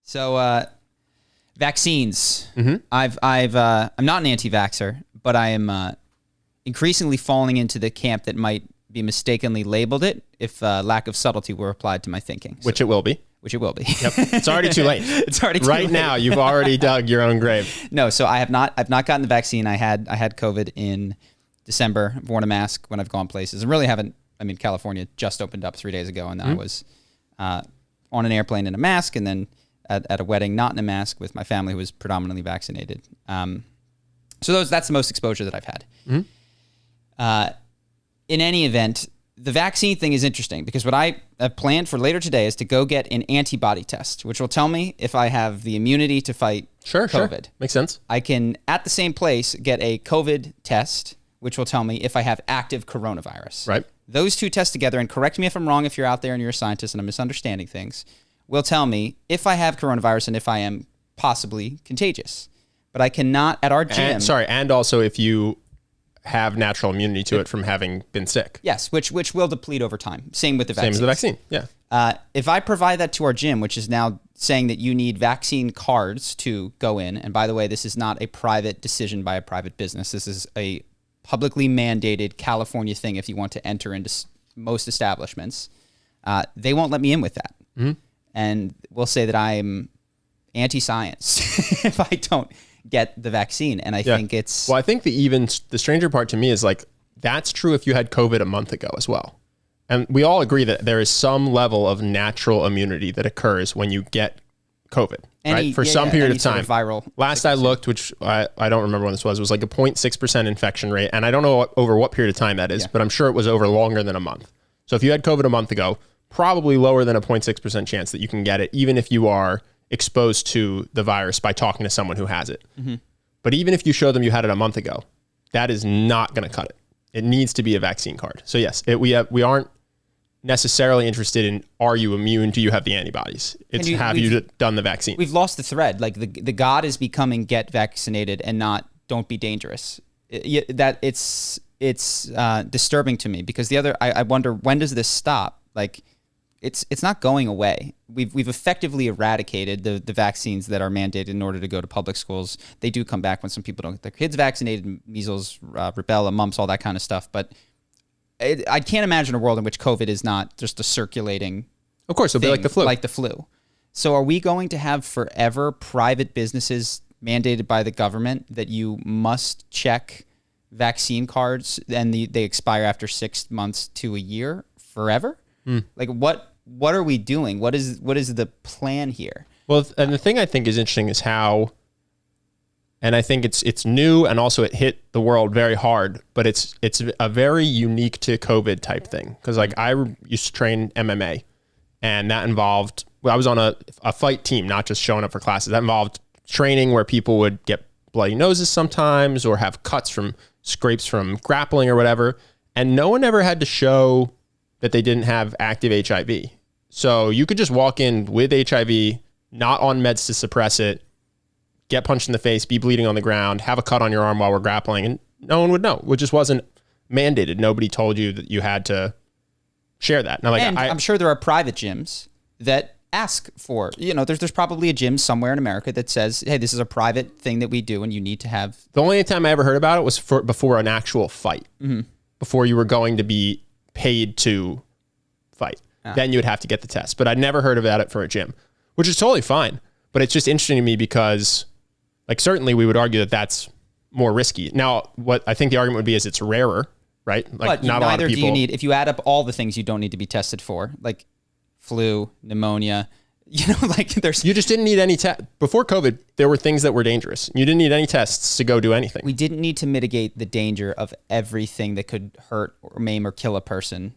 So, vaccines. I'm not an anti-vaxxer, but I am increasingly falling into the camp that might be mistakenly labeled it if lack of subtlety were applied to my thinking. Which it will be. Which it will be. Yep. It's already too late. It's already too late. Right now, you've already dug your own grave. No, so I've not gotten the vaccine. I had COVID in December. I've worn a mask when I've gone places. And really haven't. I mean, California just opened up 3 days ago, and I was on an airplane in a mask, and then at a wedding not in a mask with my family who was predominantly vaccinated. So that's the most exposure that I've had. In any event, the vaccine thing is interesting because what I have planned for later today is to go get an antibody test, which will tell me if I have the immunity to fight COVID. Sure. Makes sense. I can, at the same place, get a COVID test, which will tell me if I have active coronavirus. Right. Those two tests together, and correct me if I'm wrong if you're out there and you're a scientist and I'm misunderstanding things, will tell me if I have coronavirus and if I am possibly contagious. But I cannot, at our gym... And also if you have natural immunity to it from having been sick. Yes, which will deplete over time. Same with the vaccine. Same as the vaccine, yeah. If I provide that to our gym, which is now saying that you need vaccine cards to go in, and by the way, this is not a private decision by a private business. This is a publicly mandated California thing if you want to enter into most establishments. They won't let me in with that. And we'll say that I'm anti-science if I don't get the vaccine. And I think it's... Well, I think the stranger part to me is like, that's true if you had COVID a month ago as well. And we all agree that there is some level of natural immunity that occurs when you get COVID, right? For some period of time. Viral Last I looked, which I don't remember when this was like a 0.6% infection rate. And I don't know over what period of time that is, but I'm sure it was over longer than a month. So if you had COVID a month ago, probably lower than a 0.6% chance that you can get it, even if you are exposed to the virus by talking to someone who has it. But even if you show them you had it a month ago, that is not going to cut it. It needs to be a vaccine card. So yes, we aren't necessarily interested in, are you immune? Do you have the antibodies? It's have you done the vaccine? We've lost the thread. Like the God is becoming get vaccinated and not don't be dangerous. That it's disturbing to me because I wonder, when does this stop? Like it's not going away. We've effectively eradicated the vaccines that are mandated in order to go to public schools. They do come back when some people don't get their kids vaccinated, measles, rubella, mumps, all that kind of stuff. But I can't imagine a world in which COVID is not just a circulating. Of course, it'll be like the flu. Like the flu. So are we going to have forever private businesses mandated by the government that you must check vaccine cards and they expire after 6 months to a year forever? Like what are we doing? What is the plan here? Well, and the thing I think is interesting is how, and I think it's new and also it hit the world very hard, but it's a very unique to COVID type thing. Because like I used to train MMA, and that involved, I was on a fight team, not just showing up for classes. That involved training where people would get bloody noses sometimes or have cuts from scrapes from grappling or whatever, and no one ever had to show that they didn't have active HIV. So you could just walk in with HIV, not on meds to suppress it, get punched in the face, be bleeding on the ground, have a cut on your arm while we're grappling, and no one would know. It just wasn't mandated. Nobody told you that you had to share that. Now, I'm sure there are private gyms that ask for, there's probably a gym somewhere in America that says, hey, this is a private thing that we do and you need to have. The only time I ever heard about it was before an actual fight, before you were going to be paid to fight. Then you would have to get the test. But I'd never heard about it for a gym, which is totally fine. But it's just interesting to me because, like, certainly we would argue that that's more risky. Now, what I think the argument would be is it's rarer, right? Like, but not a lot of people. Do you need, if you add up all the things you don't need to be tested for, like flu, pneumonia, there's... You just didn't need any test. Before COVID, there were things that were dangerous. You didn't need any tests to go do anything. We didn't need to mitigate the danger of everything that could hurt or maim or kill a person.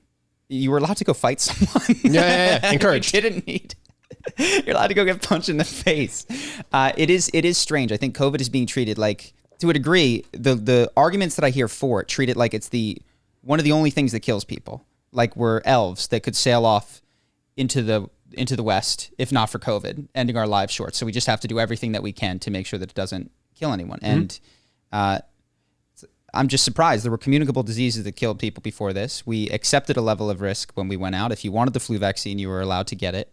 You were allowed to go fight someone. Yeah. Encouraged. You didn't need... You're allowed to go get punched in the face. It is strange. I think COVID is being treated like, to a degree, the arguments that I hear for it treat it like it's one of the only things that kills people. Like we're elves that could sail off into the West, if not for COVID, ending our lives short. So we just have to do everything that we can to make sure that it doesn't kill anyone. And I'm just surprised. There were communicable diseases that killed people before this. We accepted a level of risk when we went out. If you wanted the flu vaccine, you were allowed to get it.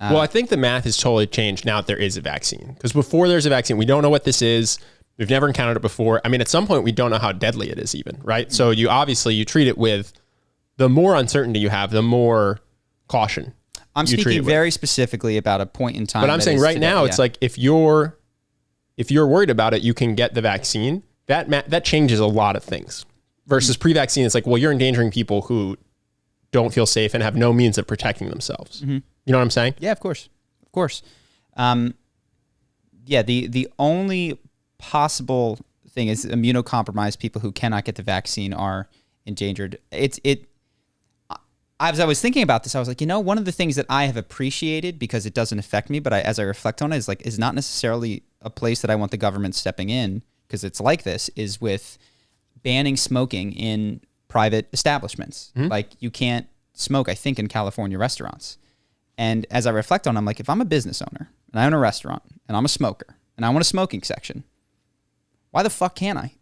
Well, I think the math has totally changed now that there is a vaccine. Because before there's a vaccine, we don't know what this is. We've never encountered it before. I mean, at some point, we don't know how deadly it is even, right? So you treat it with, the more uncertainty you have, the more caution. I'm speaking very specifically about a point in time. But I'm saying right now, it's like if you're worried about it, you can get the vaccine. That changes a lot of things. Versus pre-vaccine, it's like, well, you're endangering people who don't feel safe and have no means of protecting themselves. You know what I'm saying? Yeah, of course. Yeah, the only possible thing is immunocompromised people who cannot get the vaccine are endangered. As I was thinking about this, I was like, one of the things that I have appreciated because it doesn't affect me, but as I reflect on it, is not necessarily a place that I want the government stepping in, because it's like this, is with banning smoking in private establishments. Like, you can't smoke, I think, in California restaurants. And as I reflect on it, I'm like, if I'm a business owner and I own a restaurant and I'm a smoker and I want a smoking section, why the fuck can't I?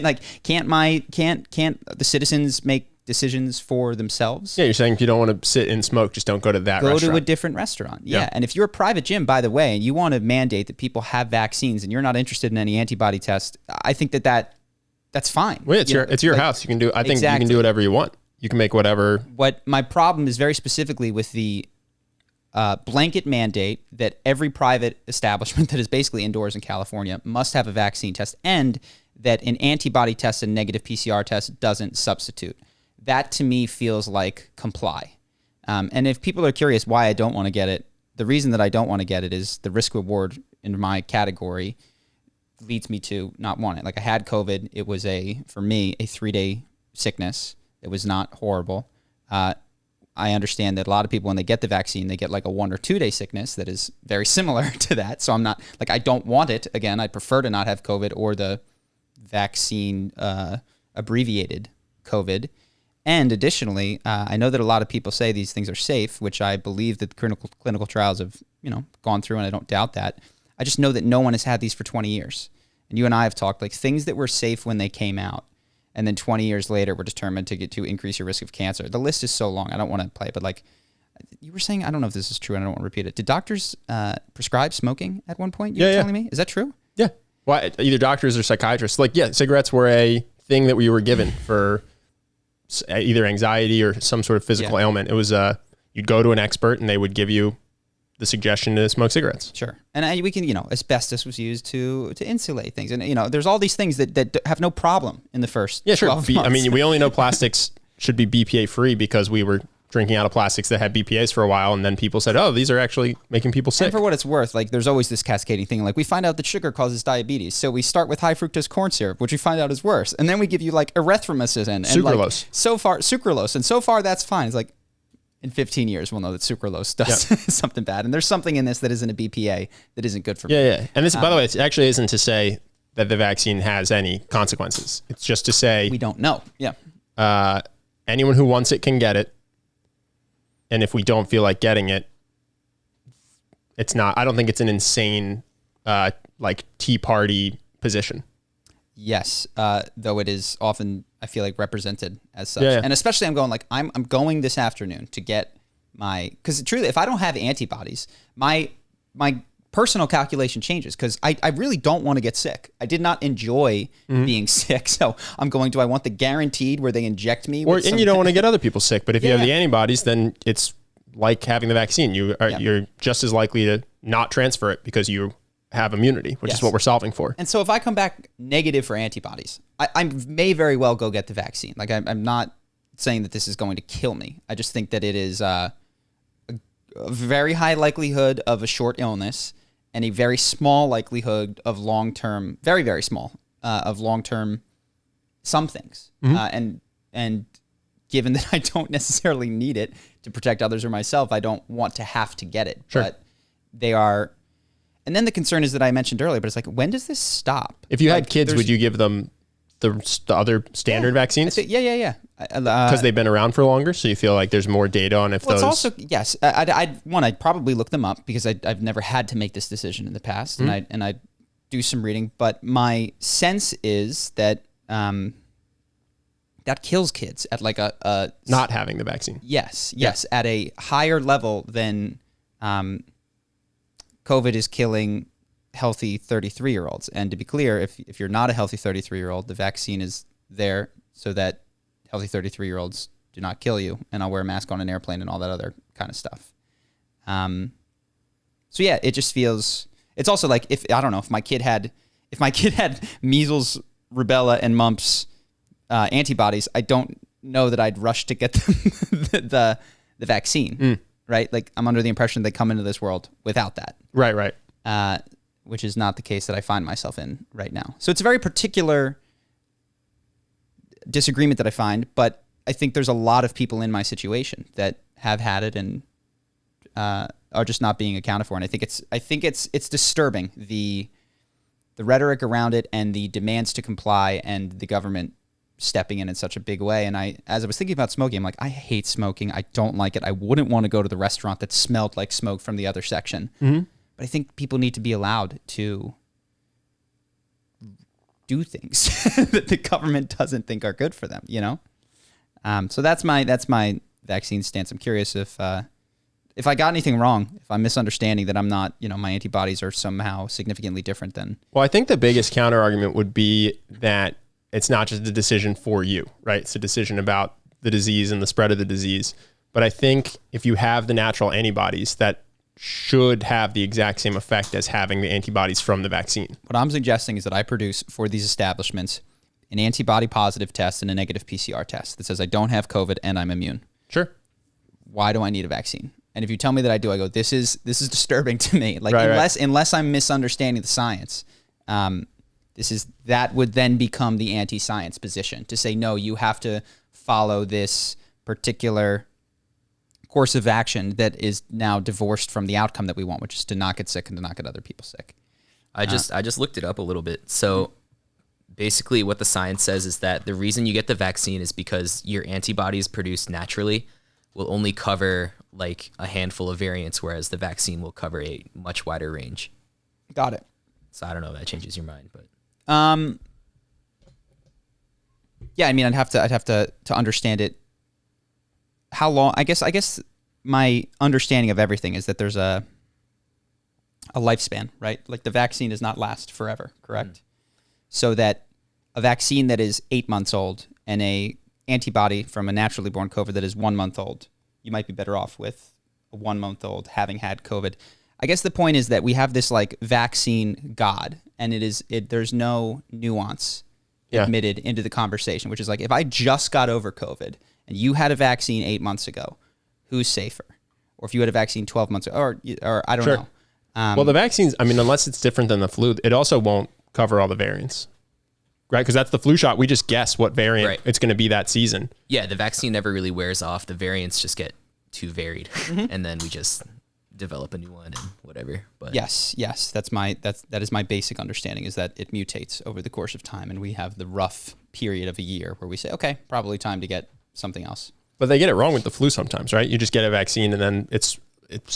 Like, can't the citizens make decisions for themselves? Yeah, you're saying if you don't want to sit and smoke, just don't go to that restaurant. Go to a different restaurant. Yeah. And if you're a private gym, by the way, and you want to mandate that people have vaccines and you're not interested in any antibody test, I think that's fine. Well, it's your house. You can do, I think you can do whatever you want. You can make whatever. What my problem is very specifically with the blanket mandate that every private establishment that is basically indoors in California must have a vaccine test, and that an antibody test and negative PCR test doesn't substitute. That to me feels like comply. And if people are curious why I don't want to get it, the reason that I don't want to get it is the risk reward in my category leads me to not want it. Like, I had COVID. It was for me, a 3-day sickness. It was not horrible. I understand that a lot of people, when they get the vaccine, they get like a 1 or 2 day sickness that is very similar to that. So I'm not, like, I don't want it. Again, I'd prefer to not have COVID or the vaccine abbreviated COVID. And additionally, I know that a lot of people say these things are safe, which I believe that clinical trials have, gone through, and I don't doubt that. I just know that no one has had these for 20 years. And you and I have talked, like, things that were safe when they came out, and then 20 years later were determined to increase your risk of cancer. The list is so long, I don't want to play, but like you were saying, I don't know if this is true, and I don't want to repeat it. Did doctors prescribe smoking at one point? You were telling me? Is that true? Yeah. Well, either doctors or psychiatrists. Like, yeah, cigarettes were a thing that we were given for either anxiety or some sort of physical ailment. It was you'd go to an expert and they would give you the suggestion to smoke cigarettes. Sure. And we can, asbestos was used to insulate things. And, there's all these things that have no problem in the first 12 months. I mean, we only know plastics should be BPA free because we were drinking out of plastics that had BPAs for a while. And then people said, oh, these are actually making people sick. And for what it's worth, like, there's always this cascading thing. Like, we find out that sugar causes diabetes. So we start with high fructose corn syrup, which we find out is worse. And then we give you like erythromycin and sucralose. Like, sucralose. And so far that's fine. It's like, in 15 years, we'll know that sucralose does something bad. And there's something in this that isn't a BPA that isn't good for me. Yeah. And this, by the way, it actually isn't to say that the vaccine has any consequences. It's just to say we don't know. Yeah. Anyone who wants it can get it. And if we don't feel like getting it, it's not, I don't think it's an insane, like Tea Party position. Yes. Though it is often, I feel like, represented as such. Yeah. And especially I'm going this afternoon to get because truly, if I don't have antibodies, my personal calculation changes, because I really don't want to get sick. I did not enjoy being sick. So do I want the guaranteed where they inject me? And you don't want to get other people sick. But if you have the antibodies, then it's like having the vaccine. You're just as likely to not transfer it because you have immunity, which is what we're solving for. And so if I come back negative for antibodies, I may very well go get the vaccine. Like, I'm not saying that this is going to kill me. I just think that it is a very high likelihood of a short illness and a very small likelihood of long-term, very, very small, of long-term some things. And given that I don't necessarily need it to protect others or myself, I don't want to have to get it. Sure. But they are... And then the concern is that I mentioned earlier, but it's like, when does this stop? If you had kids, would you give them the other standard vaccines? Yeah. Because they've been around for longer, so you feel like there's more data on if those... It's also, yes. I'd probably look them up, because I've never had to make this decision in the past, and I do some reading. But my sense is that that kills kids at like a not having the vaccine. Yes, at a higher level than COVID is killing healthy 33-year-olds. And to be clear, if you're not a healthy 33-year-old, the vaccine is there so that healthy 33-year-olds do not kill you, and I'll wear a mask on an airplane and all that other kind of stuff. So yeah, it just feels. It's also like if my kid had measles, rubella, and mumps antibodies, I don't know that I'd rush to get them the vaccine, right? Like I'm under the impression they come into this world without that, right, which is not the case that I find myself in right now. So it's a very particular disagreement that I find, but I think there's a lot of people in my situation that have had it and are just not being accounted for. And I think it's disturbing, the rhetoric around it and the demands to comply and the government stepping in such a big way. And as I was thinking about smoking, I'm like, I hate smoking. I don't like it. I wouldn't want to go to the restaurant that smelled like smoke from the other section. Mm-hmm. But I think people need to be allowed to do things that the government doesn't think are good for them, you know? So that's my vaccine stance. I'm curious if I got anything wrong, if I'm misunderstanding that I'm not, my antibodies are somehow significantly different than. Well, I think the biggest counter argument would be that it's not just a decision for you, right? It's a decision about the disease and the spread of the disease. But I think if you have the natural antibodies, that should have the exact same effect as having the antibodies from the vaccine. What I'm suggesting is that I produce for these establishments an antibody positive test and a negative PCR test that says I don't have COVID and I'm immune. Sure. Why do I need a vaccine? And if you tell me that I do, I go, this is disturbing to me. Like right. unless I'm misunderstanding the science, that would then become the anti-science position to say, no, you have to follow this particular course of action that is now divorced from the outcome that we want, which is to not get sick and to not get other people sick. I just looked it up a little bit. So basically what the science says is that the reason you get the vaccine is because your antibodies produced naturally will only cover like a handful of variants, whereas the vaccine will cover a much wider range. Got it. So I don't know if that changes your mind, but yeah, I mean, I'd have to understand it. How long? I guess my understanding of everything is that there's a lifespan, right? Like the vaccine does not last forever, correct? So that a vaccine that is 8 months old and a antibody from a naturally born COVID that is 1 month old, you might be better off with a 1 month old having had COVID. I guess the point is that we have this like vaccine god, and there's no nuance admitted into the conversation, which is like, if I just got over COVID and you had a vaccine 8 months ago, who's safer? Or if you had a vaccine 12 months ago, or I don't know. Well, the vaccines, I mean, unless it's different than the flu, it also won't cover all the variants, right? Because that's the flu shot. We just guess what variant it's going to be that season. Yeah, the vaccine never really wears off. The variants just get too varied, and then we just develop a new one and whatever. But yes, that is my basic understanding, is that it mutates over the course of time, and we have the rough period of a year where we say, okay, probably time to get something else. But they get it wrong with the flu sometimes, right? You just get a vaccine and then it's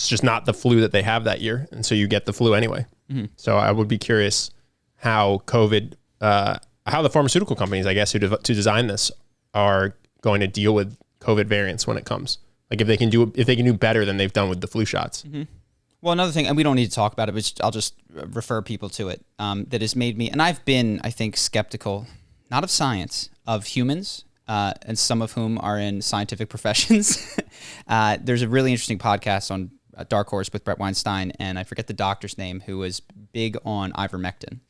just not the flu that they have that year, and so you get the flu anyway. Mm-hmm. So I would be curious how how the pharmaceutical companies, I guess, to design this are going to deal with COVID variants when it comes. Like if they can do better than they've done with the flu shots. Mm-hmm. Well, another thing, and we don't need to talk about it, but I'll just refer people to it, that has made me, and I've been, I think, skeptical, not of science, of humans, and some of whom are in scientific professions. There's a really interesting podcast on Dark Horse with Bret Weinstein, and I forget the doctor's name, who was big on ivermectin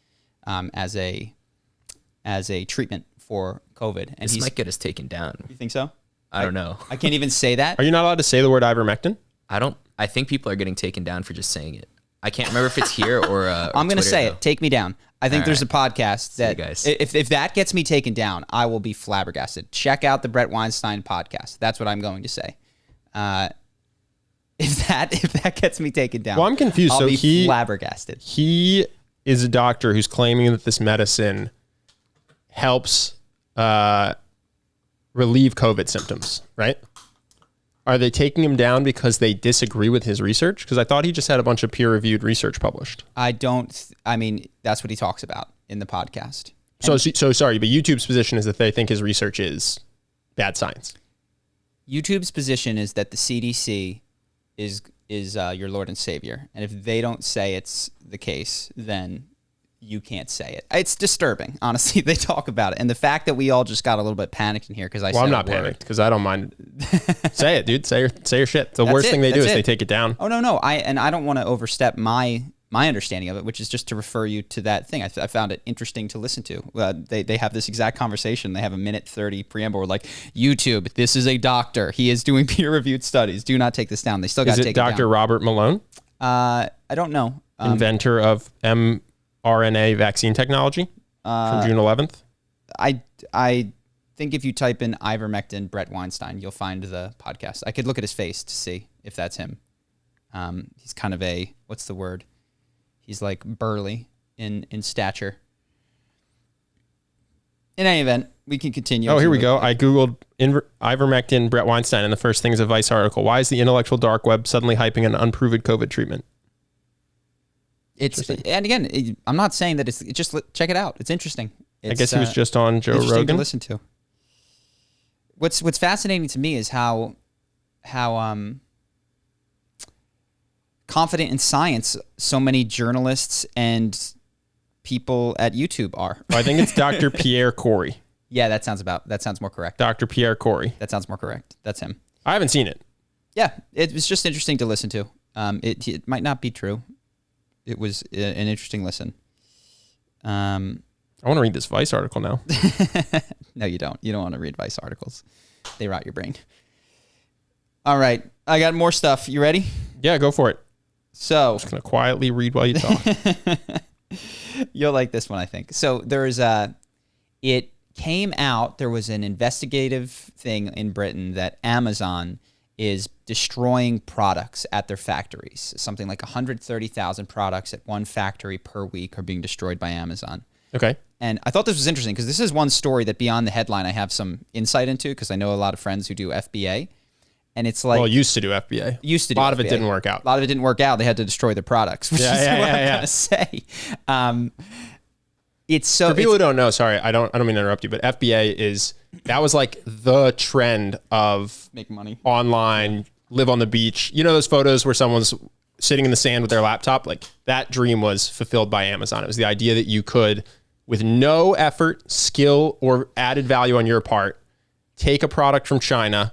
as a treatment for COVID. And this might get us taken down. You think so? I don't know. I can't even say that. Are you not allowed to say the word ivermectin? I think people are getting taken down for just saying it. I can't remember if it's here or I'm going to say it. Take me down. I think there's a podcast that guys. If that gets me taken down, I will be flabbergasted. Check out the Bret Weinstein podcast. That's what I'm going to say. If that gets me taken down, well, I'm confused. I'll be flabbergasted. He is a doctor who's claiming that this medicine helps relieve COVID symptoms, right? Are they taking him down because they disagree with his research? Because I thought he just had a bunch of peer-reviewed research published. I mean, that's what he talks about in the podcast. So sorry, but YouTube's position is that they think his research is bad science. YouTube's position is that the CDC is is your Lord and Savior. And if they don't say it's the case, then you can't say it. It's disturbing, honestly. They talk about it. And the fact that we all just got a little bit panicked in here because I'm not panicked because I don't mind. Say it, dude. Say your shit. The worst thing they do is they take it down. Oh, no. I don't want to overstep my understanding of it, which is just to refer you to that thing. I found it interesting to listen to. They have this exact conversation. They have a 1:30 preamble where like, YouTube, this is a doctor. He is doing peer-reviewed studies. Do not take this down. They still got to take it down. Is it Dr. Robert Malone? I don't know. Inventor of mRNA vaccine technology from June 11th? I think if you type in ivermectin Bret Weinstein, you'll find the podcast. I could look at his face to see if that's him. He's kind of what's the word? He's like burly in stature. In any event, we can continue. Oh, here we go. I Googled ivermectin Bret Weinstein, and the first thing is a Vice article. Why is the intellectual dark web suddenly hyping an unproven COVID treatment? And again, I'm not saying that it's just check it out. It's interesting. I guess he was just on Joe Rogan. To listen to. What's fascinating to me is how confident in science so many journalists and people at YouTube are. I think it's Dr. Pierre Corey. Yeah, that sounds more correct. Dr. Pierre Corey. That sounds more correct. That's him. I haven't seen it. Yeah, it was just interesting to listen to. It might not be true. It was an interesting listen. I want to read this Vice article now. No, you don't. You don't want to read Vice articles. They rot your brain. All right. I got more stuff. You ready? Yeah, go for it. So I'm just going to quietly read while you talk. You'll like this one, I think. So it came out, there was an investigative thing in Britain that Amazon is destroying products at their factories. Something like 130,000 products at one factory per week are being destroyed by Amazon. Okay. And I thought this was interesting because this is one story that beyond the headline I have some insight into because I know a lot of friends who do FBA. And it's like... Well, used to do FBA. A lot of it didn't work out. A lot of it didn't work out. They had to destroy their products, which is what I'm going to say. It's so... For people who don't know, sorry, I don't mean to interrupt you, but FBA that was like the trend of... Make money. Online, live on the beach. You know those photos where someone's sitting in the sand with their laptop? Like that dream was fulfilled by Amazon. It was the idea that you could, with no effort, skill, or added value on your part, take a product from China,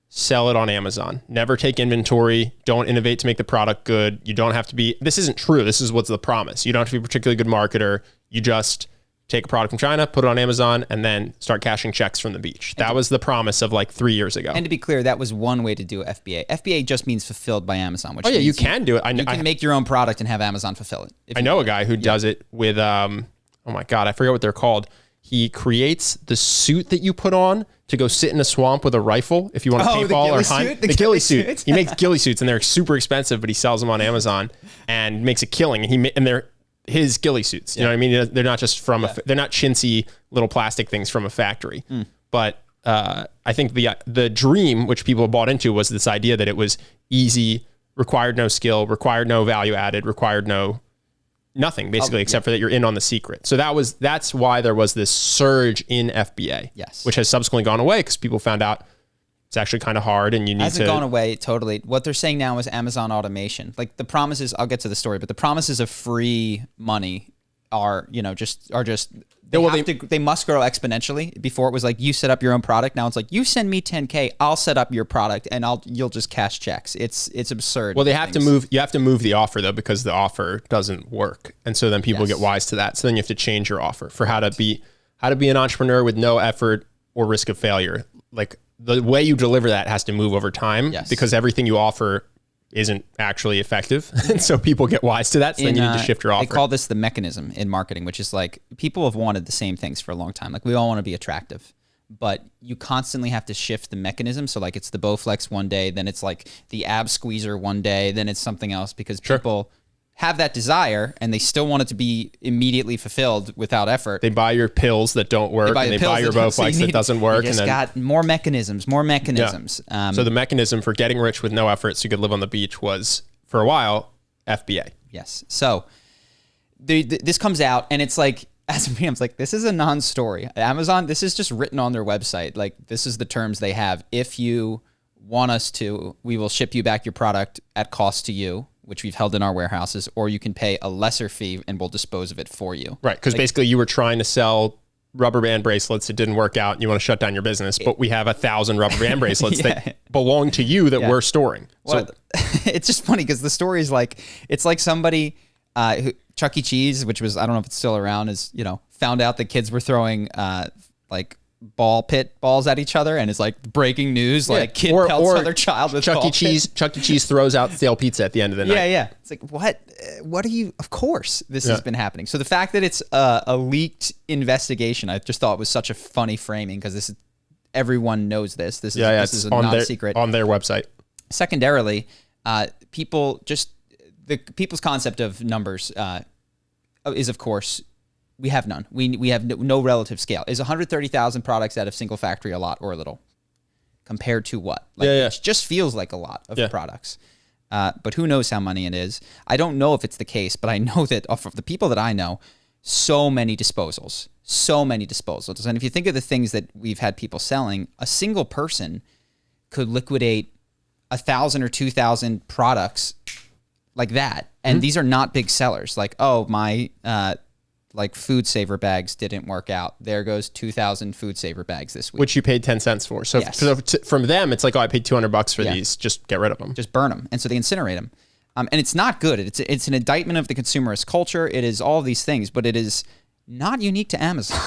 sell it on Amazon. Never take inventory. Don't innovate to make the product good. You don't have to be... This isn't true. This is what's the promise. You don't have to be a particularly good marketer. You just take a product from China, put it on Amazon, and then start cashing checks from the beach. That was the promise of like 3 years ago. And to be clear, that was one way to do FBA. FBA just means fulfilled by Amazon. Which you can do it. You can make your own product and have Amazon fulfill it. I know a guy who does it with... oh my God, I forget what they're called. He creates the suit that you put on to go sit in a swamp with a rifle if you want to paintball or hunt. The ghillie suit. He makes ghillie suits and they're super expensive, but he sells them on Amazon and makes a killing. And they're his ghillie suits. You know what I mean? They're not just from they're not chintzy little plastic things from a factory. But I think the dream, which people bought into, was this idea that it was easy, required no skill, required no value added, required nothing basically, except for that you're in on the secret. So that's why there was this surge in FBA, which has subsequently gone away because people found out it's actually kind of hard and you need to... It hasn't gone away totally. What they're saying now is Amazon automation. Like the promises, I'll get to the story, but the promises of free money are they must grow exponentially. Before it was like you set up your own product. Now it's like you send me $10K, I'll set up your product and you'll just cash checks. It's absurd. Well, you have to move the offer though, because the offer doesn't work. And so then people get wise to that. So then you have to change your offer for how to be an entrepreneur with no effort or risk of failure. Like the way you deliver that has to move over time because everything you offer isn't actually effective. And so people get wise to that. So then you need to shift your offer. They call this the mechanism in marketing, which is like people have wanted the same things for a long time. Like we all want to be attractive, but you constantly have to shift the mechanism. So like it's the Bowflex one day, then it's like the ab squeezer one day, then it's something else because people have that desire and they still want it to be immediately fulfilled without effort. They buy your pills that don't work and they buy your Bowflex that doesn't work. You just got more mechanisms. Yeah. So the mechanism for getting rich with no effort so you could live on the beach was, for a while, FBA. Yes. So this comes out and it's like, as me, I'm like, this is a non-story. Amazon, this is just written on their website. Like this is the terms they have. If you want us to, we will ship you back your product at cost to you, which we've held in our warehouses, or you can pay a lesser fee and we'll dispose of it for you. Right. Because basically you were trying to sell rubber band bracelets. It didn't work out and you want to shut down your business, but we have 1,000 rubber band bracelets that belong to you that we're storing. Well, so it's just funny because the story is like, it's like somebody, Chuck E. Cheese, which was, I don't know if it's still around, is, found out that kids were throwing like ball pit balls at each other, and it's like breaking news, like kid pelts other child with Chuck E. Cheese throws out stale pizza at the end of the night. Yeah. It's like, what are you, of course this has been happening. So the fact that it's a leaked investigation, I just thought was such a funny framing, because this is, everyone knows this. This is a non-secret. On their website. Secondarily, people's concept of numbers is, of course, we have none. We have no relative scale. Is 130,000 products out of single factory a lot or a little? Compared to what? It just feels like a lot of products. But who knows how many it is? I don't know if it's the case, but I know that of the people that I know, so many disposals. And if you think of the things that we've had people selling, a single person could liquidate 1,000 or 2,000 products like that. And these are not big sellers. Like, oh, my like food saver bags didn't work out. There goes 2,000 food saver bags this week, which you paid 10 cents for. So, from them, it's like, oh, I paid $200 for these. Just get rid of them. Just burn them. And so they incinerate them. And it's not good. It's an indictment of the consumerist culture. It is all these things, but it is not unique to Amazon.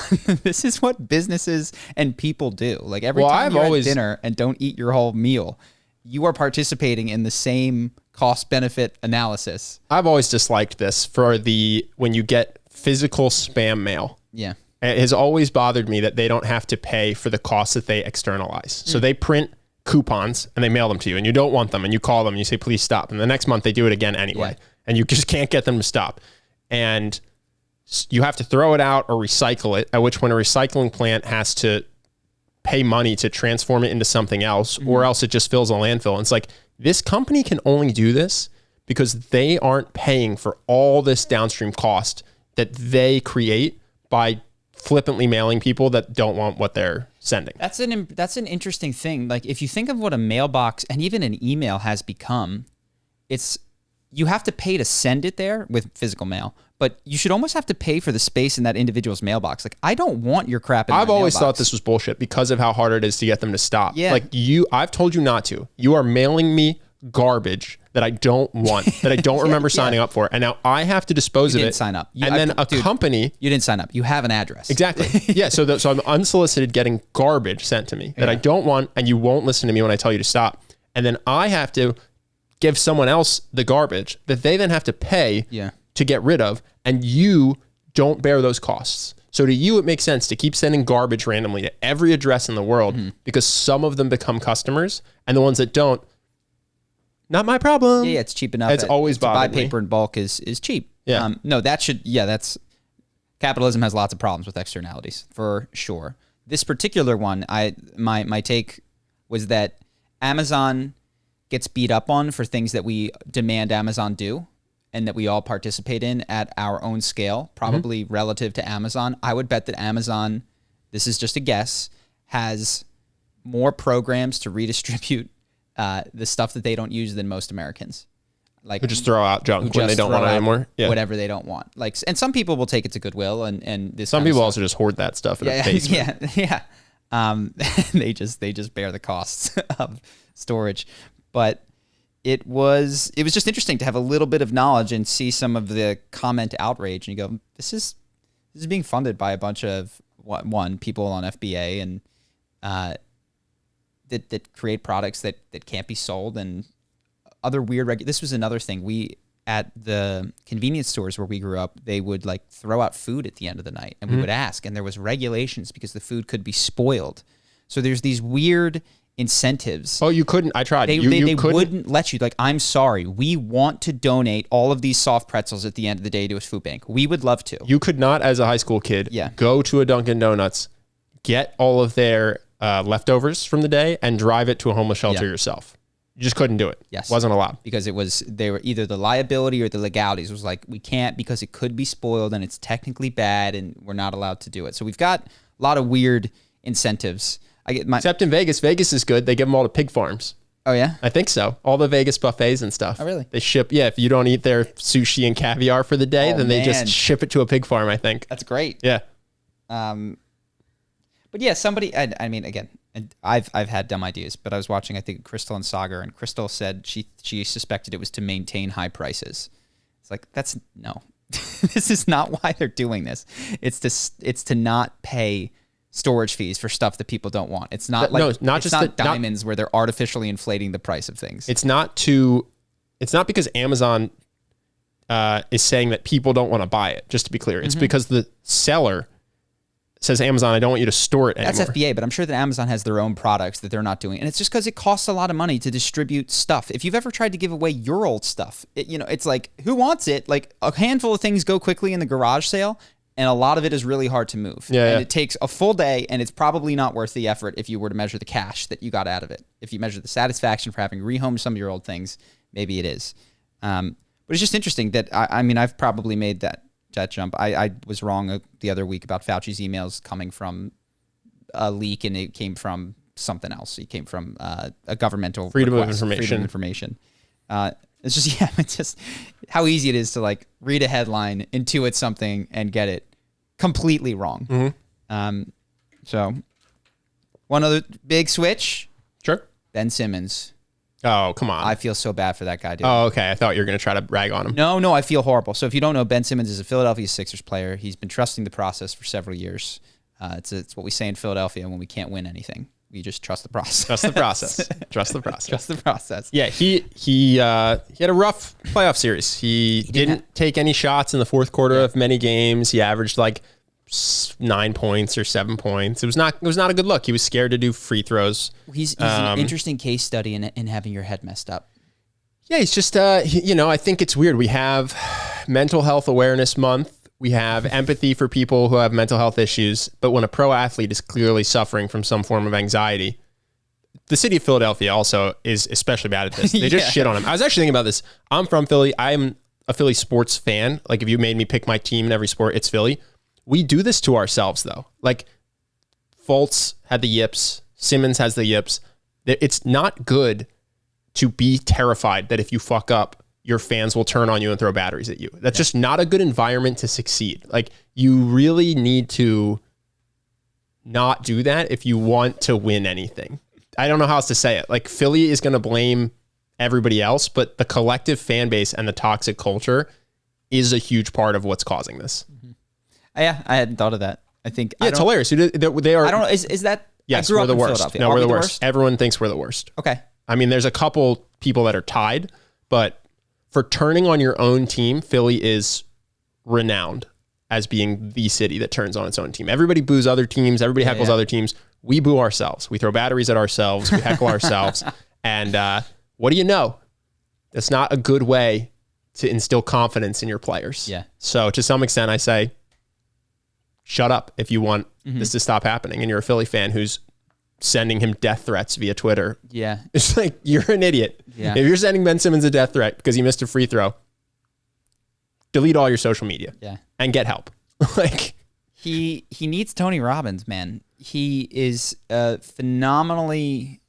This is what businesses and people do. Like every time you're at dinner and don't eat your whole meal, you are participating in the same cost-benefit analysis. I've always disliked this when you get physical spam mail. Yeah. It has always bothered me that they don't have to pay for the costs that they externalize. So they print coupons and they mail them to you, and you don't want them, and you call them and you say, please stop. And the next month they do it again anyway. And you just can't get them to stop. And you have to throw it out or recycle it, at which point a recycling plant has to pay money to transform it into something else, or else it just fills a landfill. And it's like, this company can only do this because they aren't paying for all this downstream cost that they create by flippantly mailing people that don't want what they're sending. That's an interesting thing. Like, if you think of what a mailbox and even an email has become, you have to pay to send it there with physical mail, but you should almost have to pay for the space in that individual's mailbox. Like, I don't want your crap in my mailbox. I've always thought this was bullshit because of how hard it is to get them to stop. Yeah. Like, I've told you not to. You are mailing me garbage that I don't want, that I don't remember signing up for. And now I have to dispose of it. You didn't sign up. Company. You didn't sign up. You have an address. Exactly. Yeah. So I'm unsolicited getting garbage sent to me that I don't want, and you won't listen to me when I tell you to stop. And then I have to give someone else the garbage that they then have to pay to get rid of. And you don't bear those costs. So to you, it makes sense to keep sending garbage randomly to every address in the world because some of them become customers, and the ones that don't, not my problem. Yeah, it's cheap enough. It's always bothered me. To buy paper in bulk is cheap. Yeah. That's capitalism has lots of problems with externalities for sure. This particular one, my take was that Amazon gets beat up on for things that we demand Amazon do and that we all participate in at our own scale, probably relative to Amazon. I would bet that Amazon, this is just a guess, has more programs to redistribute the stuff that they don't use than most Americans. Like, who just throw out junk when they don't want it anymore. Yeah. Whatever they don't want. Like, and some people will take it to Goodwill, and this. Some people also just hoard that stuff in a basement. Yeah. They just bear the costs of storage, but it was just interesting to have a little bit of knowledge and see some of the comment outrage, and you go, this is being funded by a bunch of people on FBA and that create products that can't be sold, and other weird this was another thing. We, at the convenience stores where we grew up, they would like throw out food at the end of the night, and we would ask, and there was regulations because the food could be spoiled. So there's these weird incentives. Oh, you couldn't. I tried. They wouldn't let you. Like, I'm sorry, we want to donate all of these soft pretzels at the end of the day to a food bank. We would love to. You could not, as a high school kid, go to a Dunkin' Donuts, get all of their leftovers from the day, and drive it to a homeless shelter yourself. You just couldn't do it. Yes. Wasn't allowed. Because they were either the liability or the legalities. It was like, we can't because it could be spoiled and it's technically bad and we're not allowed to do it. So we've got a lot of weird incentives. Except in Vegas. Vegas is good. They give them all to pig farms. Oh yeah. I think so. All the Vegas buffets and stuff. Oh really? They ship. Yeah, if you don't eat their sushi and caviar for the day, then they just man. ship it to a pig farm. I think. That's great. Yeah. But yeah, somebody. I mean, again, and I've had dumb ideas, but I was watching, I think, Crystal and Sagar, and Crystal said she suspected it was to maintain high prices. It's like that's no. This is not why they're doing this. It's to not pay storage fees for stuff that people don't want. It's not like it's not diamonds where they're artificially inflating the price of things. It's not because Amazon is saying that people don't want to buy it. Just to be clear, it's because the seller says, Amazon, I don't want you to store it anymore. That's FBA, but I'm sure that Amazon has their own products that they're not doing. And it's just because it costs a lot of money to distribute stuff. If you've ever tried to give away your old stuff, it's like, who wants it? Like a handful of things go quickly in the garage sale, and a lot of it is really hard to move. And it takes a full day, and it's probably not worth the effort if you were to measure the cash that you got out of it. If you measure the satisfaction for having rehomed some of your old things, maybe it is. But it's just interesting that, I mean, I've probably made that jump. I was wrong the other week about Fauci's emails coming from a leak, and it came from something else. It came from a governmental freedom request, of information. Freedom of information. It's just it's just how easy it is to like read a headline, intuit something, and get it completely wrong. So one other big switch. Sure. Ben Simmons. Oh, come on. I feel so bad for that guy, dude. Oh, okay. I thought you were going to try to rag on him. No, I feel horrible. So if you don't know, Ben Simmons is a Philadelphia Sixers player. He's been trusting the process for several years. It's what we say in Philadelphia when we can't win anything. We just trust the process. Trust the process. Trust the process. Trust the process. Yeah, he had a rough playoff series. He didn't take any shots in the fourth quarter of many games. He averaged like 9 points or 7 points. It was not a good look. He was scared to do free throws. He's an interesting case study in having your head messed up. Yeah, he's just I think it's weird. We have Mental Health Awareness Month. We have empathy for people who have mental health issues, but when a pro athlete is clearly suffering from some form of anxiety, the city of Philadelphia also is especially bad at this. They just shit on him. I was actually thinking about this. I'm from Philly. I'm a Philly sports fan. Like if you made me pick my team in every sport, it's Philly. We do this to ourselves though. Like Fultz had the yips. Simmons has the yips. It's not good to be terrified that if you fuck up, your fans will turn on you and throw batteries at you. That's just not a good environment to succeed. Like you really need to not do that if you want to win anything. I don't know how else to say it. Like Philly is going to blame everybody else, but the collective fan base and the toxic culture is a huge part of what's causing this. Yeah, I hadn't thought of that. I think it's hilarious. They are. I don't know. Is that? Yes, we're the worst. No, we're the worst. Everyone thinks we're the worst. Okay. I mean, there's a couple people that are tied, but for turning on your own team, Philly is renowned as being the city that turns on its own team. Everybody boos other teams. Everybody heckles other teams. We boo ourselves. We throw batteries at ourselves. We heckle ourselves. And what do you know? That's not a good way to instill confidence in your players. Yeah. So to some extent, I say, shut up if you want this to stop happening. And you're a Philly fan who's sending him death threats via Twitter. Yeah. It's like, you're an idiot. Yeah. If you're sending Ben Simmons a death threat because he missed a free throw, delete all your social media. Yeah. And get help. Like he needs Tony Robbins, man. He is a phenomenally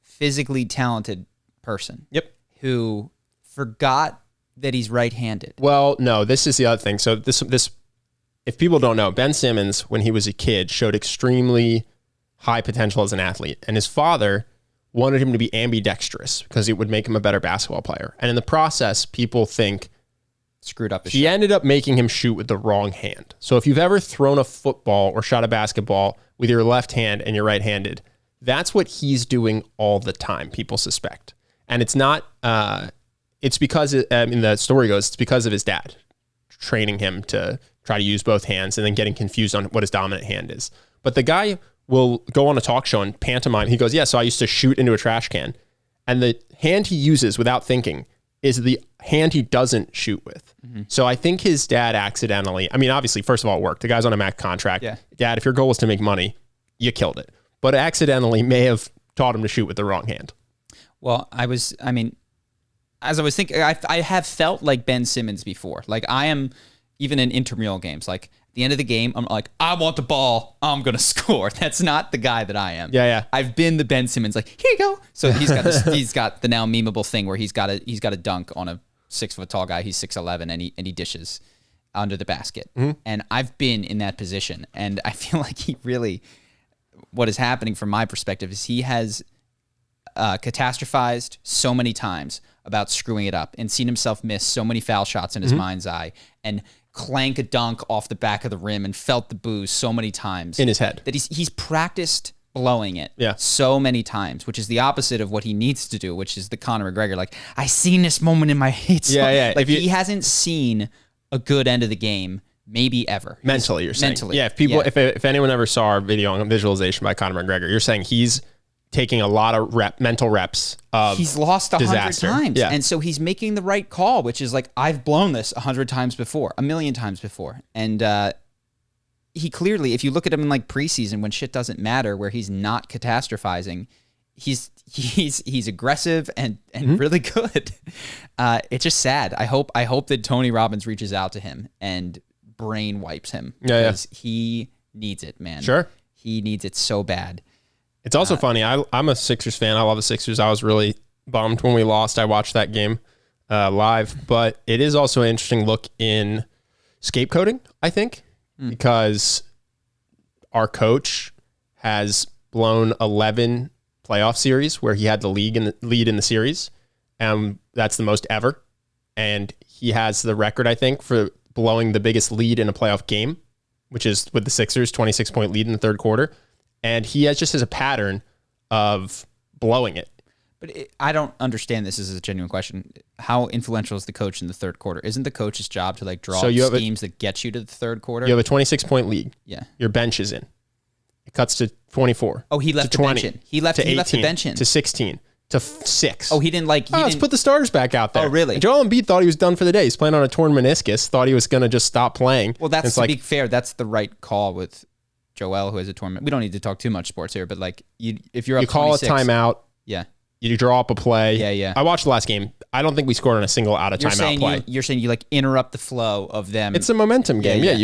physically talented person. Yep. Who forgot that he's right-handed. Well, no, this is the other thing. So this if people don't know, Ben Simmons, when he was a kid, showed extremely high potential as an athlete. And his father wanted him to be ambidextrous because it would make him a better basketball player. And in the process, people think screwed up his he shot. Ended up making him shoot with the wrong hand. So if you've ever thrown a football or shot a basketball with your left hand and you're right-handed, that's what he's doing all the time, people suspect. And it's not, it's because, the story goes, it's because of his dad training him to try to use both hands and then getting confused on what his dominant hand is. But the guy will go on a talk show and pantomime. He goes, yeah, so I used to shoot into a trash can. And the hand he uses without thinking is the hand he doesn't shoot with. Mm-hmm. So I think his dad accidentally, obviously, first of all, it worked. The guy's on a Mac contract. Yeah. Dad, if your goal was to make money, you killed it. But accidentally may have taught him to shoot with the wrong hand. Well, as I was thinking, I have felt like Ben Simmons before. Like I am, even in intramural games, like the end of the game, I'm like, I want the ball. I'm going to score. That's not the guy that I am. Yeah. I've been the Ben Simmons, like, here you go. So he's got the now memeable thing where he's got a dunk on a 6 foot tall guy. He's 6'11", and he dishes under the basket. And I've been in that position. And I feel like what is happening from my perspective is he has catastrophized so many times about screwing it up and seen himself miss so many foul shots in his mind's eye and clank a dunk off the back of the rim and felt the booze so many times in his head that he's practiced blowing it Yeah. so many times, which is the opposite of what he needs to do, which is the Conor McGregor. Like, I seen this moment in my head. So, Yeah. Like, he hasn't seen a good end of the game maybe ever. mentally. You're saying mentally. Yeah. If anyone ever saw our video on visualization by Conor McGregor, you're saying he's taking a lot of mental reps of he's lost 100 disaster. times. Yeah. And so he's making the right call, which is like, I've blown this 100 times before, 1,000,000 times before. And he clearly, if you look at him in like preseason when shit doesn't matter, where he's not catastrophizing, he's aggressive and really good. It's just sad. I hope that Tony Robbins reaches out to him and brain wipes him. Yeah. Because he needs it, man. Sure. He needs it so bad. It's also funny. I'm a Sixers fan. I love the Sixers. I was really bummed when we lost. I watched that game live, but it is also an interesting look in scapegoating, I think, because our coach has blown 11 playoff series where he had the lead in the series, and that's the most ever. And he has the record, I think, for blowing the biggest lead in a playoff game, which is with the Sixers, 26-point lead in the third quarter. And he just has a pattern of blowing it. But I don't understand this. This is a genuine question. How influential is the coach in the third quarter? Isn't the coach's job to like draw schemes that get you to the third quarter? You have a 26-point lead. Yeah. Your bench is in. It cuts to 24. Oh, he left to the 20, bench in. He left the bench in. To 16. To 6. Oh, he didn't like... Let's put the starters back out there. Oh, really? And Joel Embiid thought he was done for the day. He's playing on a torn meniscus. Thought he was going to just stop playing. Well, that's to be fair. That's the right call with Joel, who has a tournament. We don't need to talk too much sports here, but like, if you're up 26... You call a timeout. Yeah. You draw up a play. Yeah. I watched the last game. I don't think we scored on a single out of timeout play. You're saying you like interrupt the flow of them. It's a momentum game. Yeah.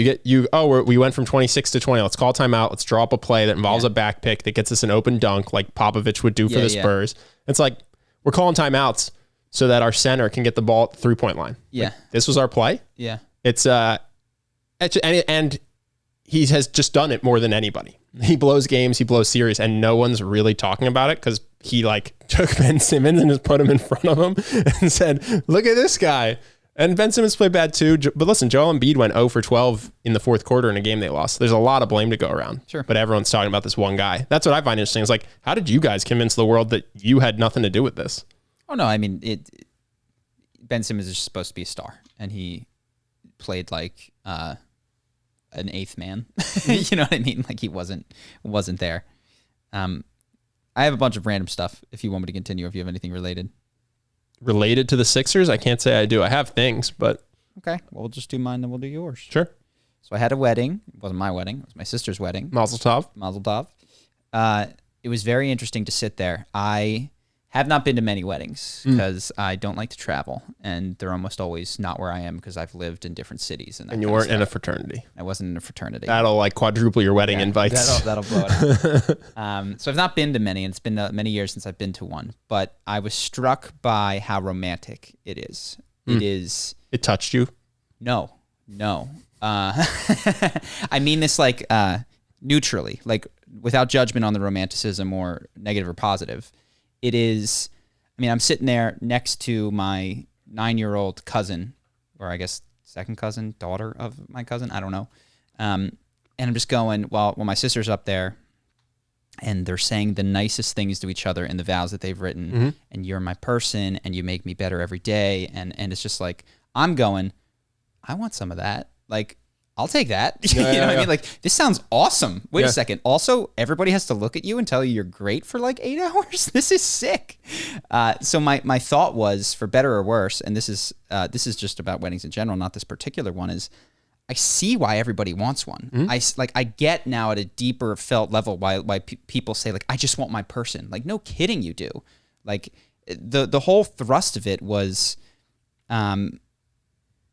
We went from 26 to 20. Let's call timeout. Let's draw up a play that involves a back pick that gets us an open dunk like Popovich would do for the Spurs. It's like we're calling timeouts so that our center can get the ball at the 3-point line. Yeah. Like, this was our play. Yeah. And he has just done it more than anybody. He blows games, he blows series, and no one's really talking about it because he like took Ben Simmons and just put him in front of him and said, look at this guy. And Ben Simmons played bad too. But listen, Joel Embiid went 0 for 12 in the fourth quarter in a game they lost. There's a lot of blame to go around. Sure. But everyone's talking about this one guy. That's what I find interesting. It's like, how did you guys convince the world that you had nothing to do with this? Oh, no. I mean, Ben Simmons is supposed to be a star, and he played like an eighth man. You know what I mean? Like he wasn't there. I have a bunch of random stuff if you want me to continue, if you have anything related. Related to the Sixers? I can't say I do. I have things, but... Okay. Well, we'll just do mine, then we'll do yours. Sure. So I had a wedding. It wasn't my wedding. It was my sister's wedding. Mazel tov. Mazel tov. It was very interesting to sit there. I have not been to many weddings because I don't like to travel, and they're almost always not where I am because I've lived in different cities. And you weren't in a fraternity. I wasn't in a fraternity. That'll like quadruple your wedding invites. That'll blow it up. So I've not been to many, and it's been many years since I've been to one. But I was struck by how romantic it is. It touched you? No. I mean this like neutrally, like without judgment on the romanticism or negative or positive. It is, I mean, I'm sitting there next to my 9-year-old cousin, or I guess second cousin, daughter of my cousin, I don't know. And I'm just going, well, my sister's up there, and they're saying the nicest things to each other in the vows that they've written, and you're my person, and you make me better every day, and it's just like, I'm going, I want some of that. Like, I'll take that. You know what I mean? Like, this sounds awesome. Wait a second. Also, everybody has to look at you and tell you you're great for like 8 hours. This is sick. So my thought was, for better or worse, and this is just about weddings in general, not this particular one, is I see why everybody wants one. I get now at a deeper felt level why people say like, I just want my person. Like, no kidding, you do. Like the whole thrust of it was,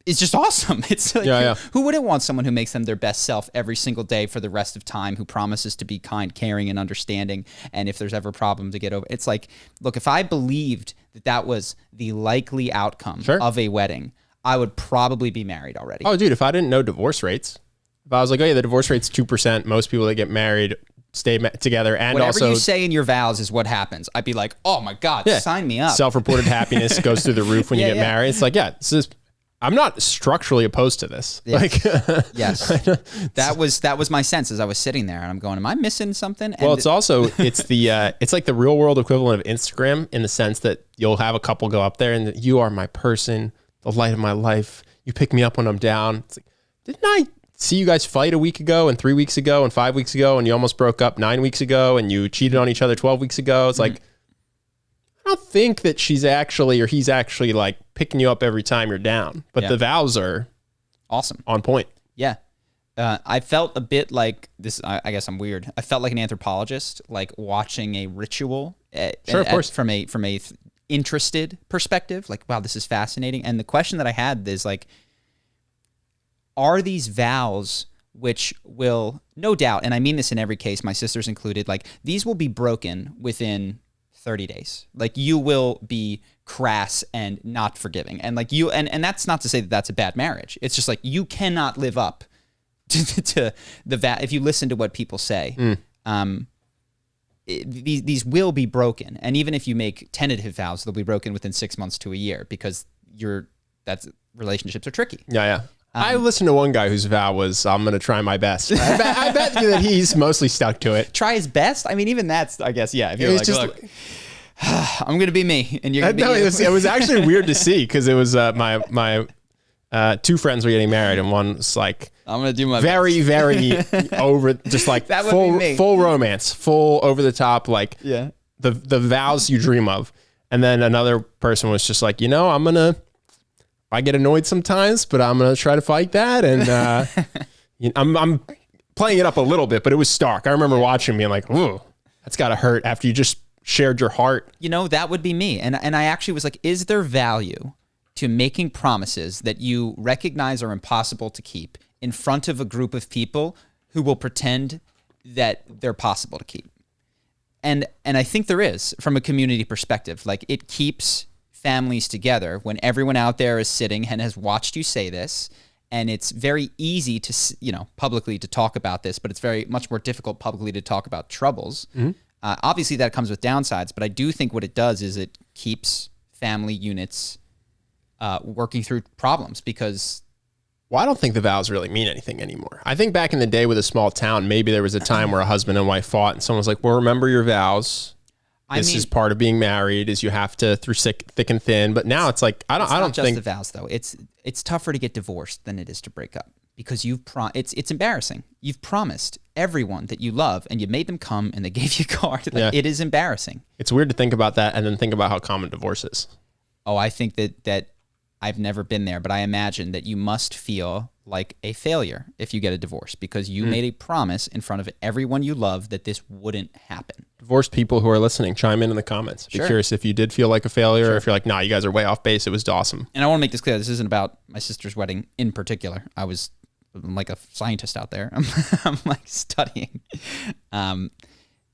is just awesome. It's like, Yeah. who wouldn't want someone who makes them their best self every single day for the rest of time, who promises to be kind, caring, and understanding, and if there's ever a problem to get over. It's like, look, if I believed that was the likely outcome of a wedding, I would probably be married already. Oh, dude, if I didn't know divorce rates, if I was like, oh yeah, the divorce rate's 2%, most people that get married stay together, and whatever also you say in your vows is what happens. I'd be like, oh my God, sign me up. Self-reported happiness goes through the roof when you get married. It's like, this is, I'm not structurally opposed to this. Like, yes, that was my sense as I was sitting there, and I'm going, am I missing something? And well, it's also, it's like the real world equivalent of Instagram, in the sense that you'll have a couple go up there and you are my person, the light of my life. You pick me up when I'm down. It's like, didn't I see you guys fight a week ago and 3 weeks ago and 5 weeks ago, and you almost broke up 9 weeks ago, and you cheated on each other 12 weeks ago? It's like, I don't think that he's actually like picking you up every time you're down, but the vows are awesome, on point. Yeah. I felt a bit like this. I guess I'm weird. I felt like an anthropologist, like watching a ritual of course. from a interested perspective. Like, wow, this is fascinating. And the question that I had is like, are these vows, which will no doubt, and I mean this in every case, my sisters included, like these will be broken within 30 days. Like you will be crass and not forgiving. And like you, and that's not to say that that's a bad marriage. It's just like, you cannot live up to the vow. If you listen to what people say, these will be broken. And even if you make tentative vows, they'll be broken within 6 months to a year, because relationships are tricky. Yeah. I listened to one guy whose vow was, I'm going to try my best. I bet that he's mostly stuck to it. Try his best? I mean, even that's, I guess, yeah. If you're like, look, I'm going to be me, and you're going to be you. It was actually weird to see, because it was my two friends were getting married, and one was like, I'm going to do my very, very over, just like that would be me. Full romance, full over the top, like the vows you dream of. And then another person was just like, I get annoyed sometimes, but I'm going to try to fight that. And I'm playing it up a little bit, but it was stark. I remember watching me and like, ooh, that's got to hurt after you just shared your heart. That would be me. And I actually was like, is there value to making promises that you recognize are impossible to keep in front of a group of people who will pretend that they're possible to keep? And I think there is, from a community perspective. Like, it keeps families together when everyone out there is sitting and has watched you say this, and it's very easy to publicly to talk about this, but it's very much more difficult publicly to talk about troubles. Obviously that comes with downsides, but I do think what it does is it keeps family units working through problems, because I don't think the vows really mean anything anymore. I think back in the day with a small town, maybe there was a time where a husband and wife fought and someone was like, well, remember your vows. This is part of being married, is you have to, through thick and thin. But now it's like, I don't think just the vows though. It's tougher to get divorced than it is to break up, because it's embarrassing. You've promised everyone that you love, and you made them come and they gave you a card. It is embarrassing. It's weird to think about that and then think about how common divorce is. Oh, I think that I've never been there, but I imagine that you must feel like a failure if you get a divorce, because you made a promise in front of everyone you love that this wouldn't happen. Divorced people who are listening, chime in the comments. Be curious if you did feel like a failure, or if you're like, nah, you guys are way off base. It was awesome. And I want to make this clear. This isn't about my sister's wedding in particular. I'm like a scientist out there. I'm like studying. And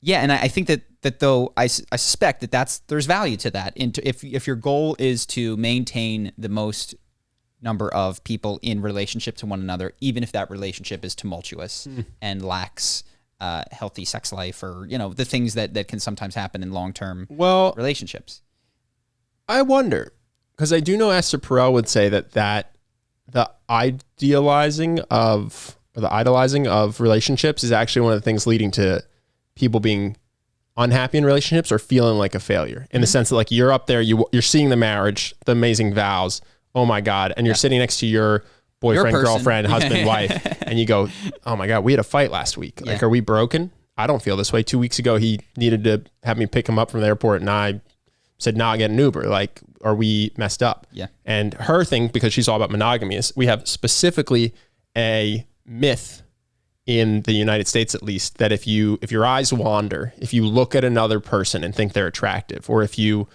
I think that though I suspect that there's value to that. If your goal is to maintain the most number of people in relationship to one another, even if that relationship is tumultuous and lacks healthy sex life, or the things that can sometimes happen in long-term relationships. I wonder, because I do know Esther Perel would say that the idolizing of relationships is actually one of the things leading to people being unhappy in relationships or feeling like a failure, in the sense that like you're up there, you're seeing the marriage, the amazing vows, oh my God, and you're sitting next to your boyfriend, girlfriend, husband, wife, and you go, oh my God, we had a fight last week. Like, are we broken? I don't feel this way. 2 weeks ago, he needed to have me pick him up from the airport, and I said, nah, I'll get an Uber. Like, are we messed up? Yeah. And her thing, because she's all about monogamy, is we have specifically a myth in the United States, at least, that if your eyes wander, if you look at another person and think they're attractive, or if you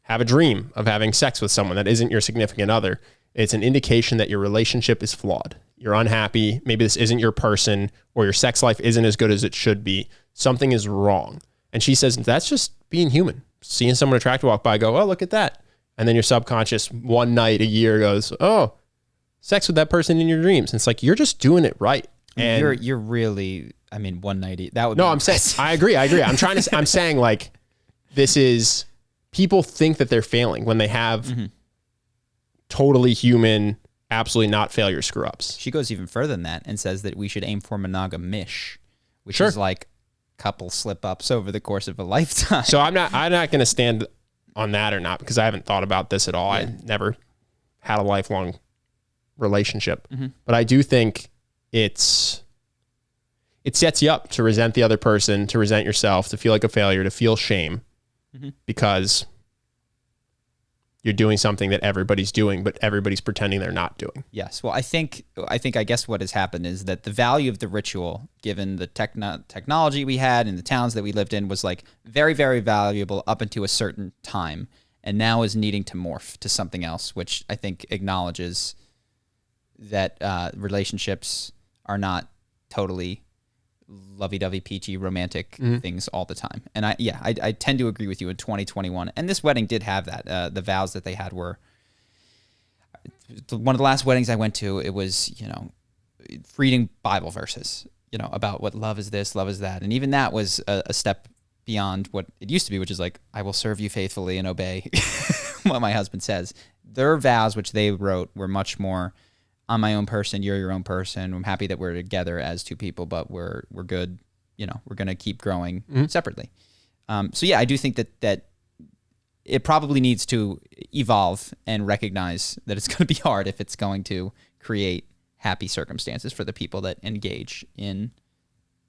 have a dream of having sex with someone that isn't your significant other, It's an indication that your relationship is flawed. You're unhappy. Maybe this isn't your person, or your sex life isn't as good as it should be. Something is wrong. And she says, that's just being human. Seeing someone attractive walk by, go, oh, look at that. And then your subconscious one night a year goes, oh, sex with that person in your dreams. And it's like, you're just doing it right. And you're really, I mean, one night, that would no, be I'm saying, I agree. I'm saying like, this is, people think that they're failing when they have totally human, absolutely not failure screw ups. She goes even further than that and says that we should aim for monogamish, which is like couple slip ups over the course of a lifetime. So I'm not going to stand on that or not, because I haven't thought about this at all. I never had a lifelong relationship, but I do think it sets you up to resent the other person, to resent yourself, to feel like a failure, to feel shame because you're doing something that everybody's doing, but everybody's pretending they're not doing. Yes. Well, I guess what has happened is that the value of the ritual, given the technology we had and the towns that we lived in, was like very, very valuable up until a certain time, and now is needing to morph to something else, which I think acknowledges that relationships are not totally lovey-dovey, peachy, romantic things all the time. And I tend to agree with you in 2021. And this wedding did have that. The vows that they had were one of the last weddings I went to. It was, reading Bible verses, about what love is this, love is that. And even that was a step beyond what it used to be, which is like, I will serve you faithfully and obey what my husband says. Their vows, which they wrote, were much more, I'm my own person, you're your own person. I'm happy that we're together as two people, but we're good. We're going to keep growing separately. So yeah, I do think that it probably needs to evolve and recognize that it's going to be hard if it's going to create happy circumstances for the people that engage in.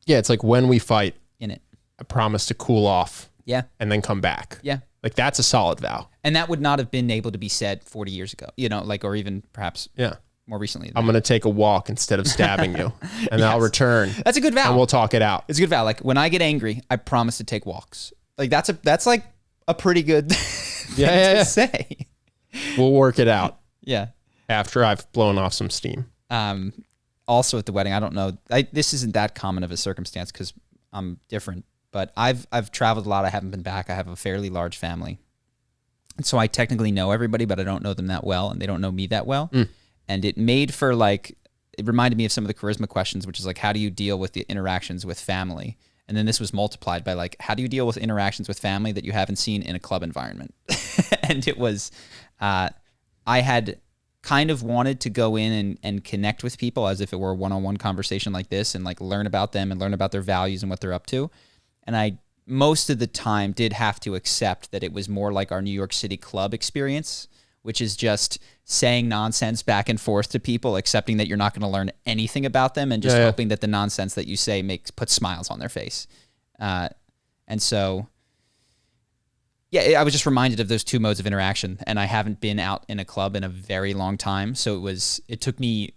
Yeah, it's like when we fight in it, I promise to cool off. Yeah. And then come back. Yeah. Like that's a solid vow. And that would not have been able to be said 40 years ago, or even perhaps more recently. I'm going to take a walk instead of stabbing you, and then I'll return. That's a good vow. And we'll talk it out. It's a good vow. Like when I get angry, I promise to take walks. Like that's like a pretty good thing to say. We'll work it out. Yeah. After I've blown off some steam. Also at the wedding, I don't know. This isn't that common of a circumstance because I'm different, but I've traveled a lot. I haven't been back. I have a fairly large family. And so I technically know everybody, but I don't know them that well, and they don't know me that well. And it made for it reminded me of some of the charisma questions, which is like, how do you deal with the interactions with family? And then this was multiplied by how do you deal with interactions with family that you haven't seen in a club environment? And it was, I had kind of wanted to go in and connect with people as if it were a one-on-one conversation like this, and learn about them and learn about their values and what they're up to. And I, most of the time, did have to accept that it was more like our New York City club experience, which is just saying nonsense back and forth to people, accepting that you're not going to learn anything about them, and just hoping that the nonsense that you say puts smiles on their face. And so, yeah, I was just reminded of those two modes of interaction, and I haven't been out in a club in a very long time, so it took me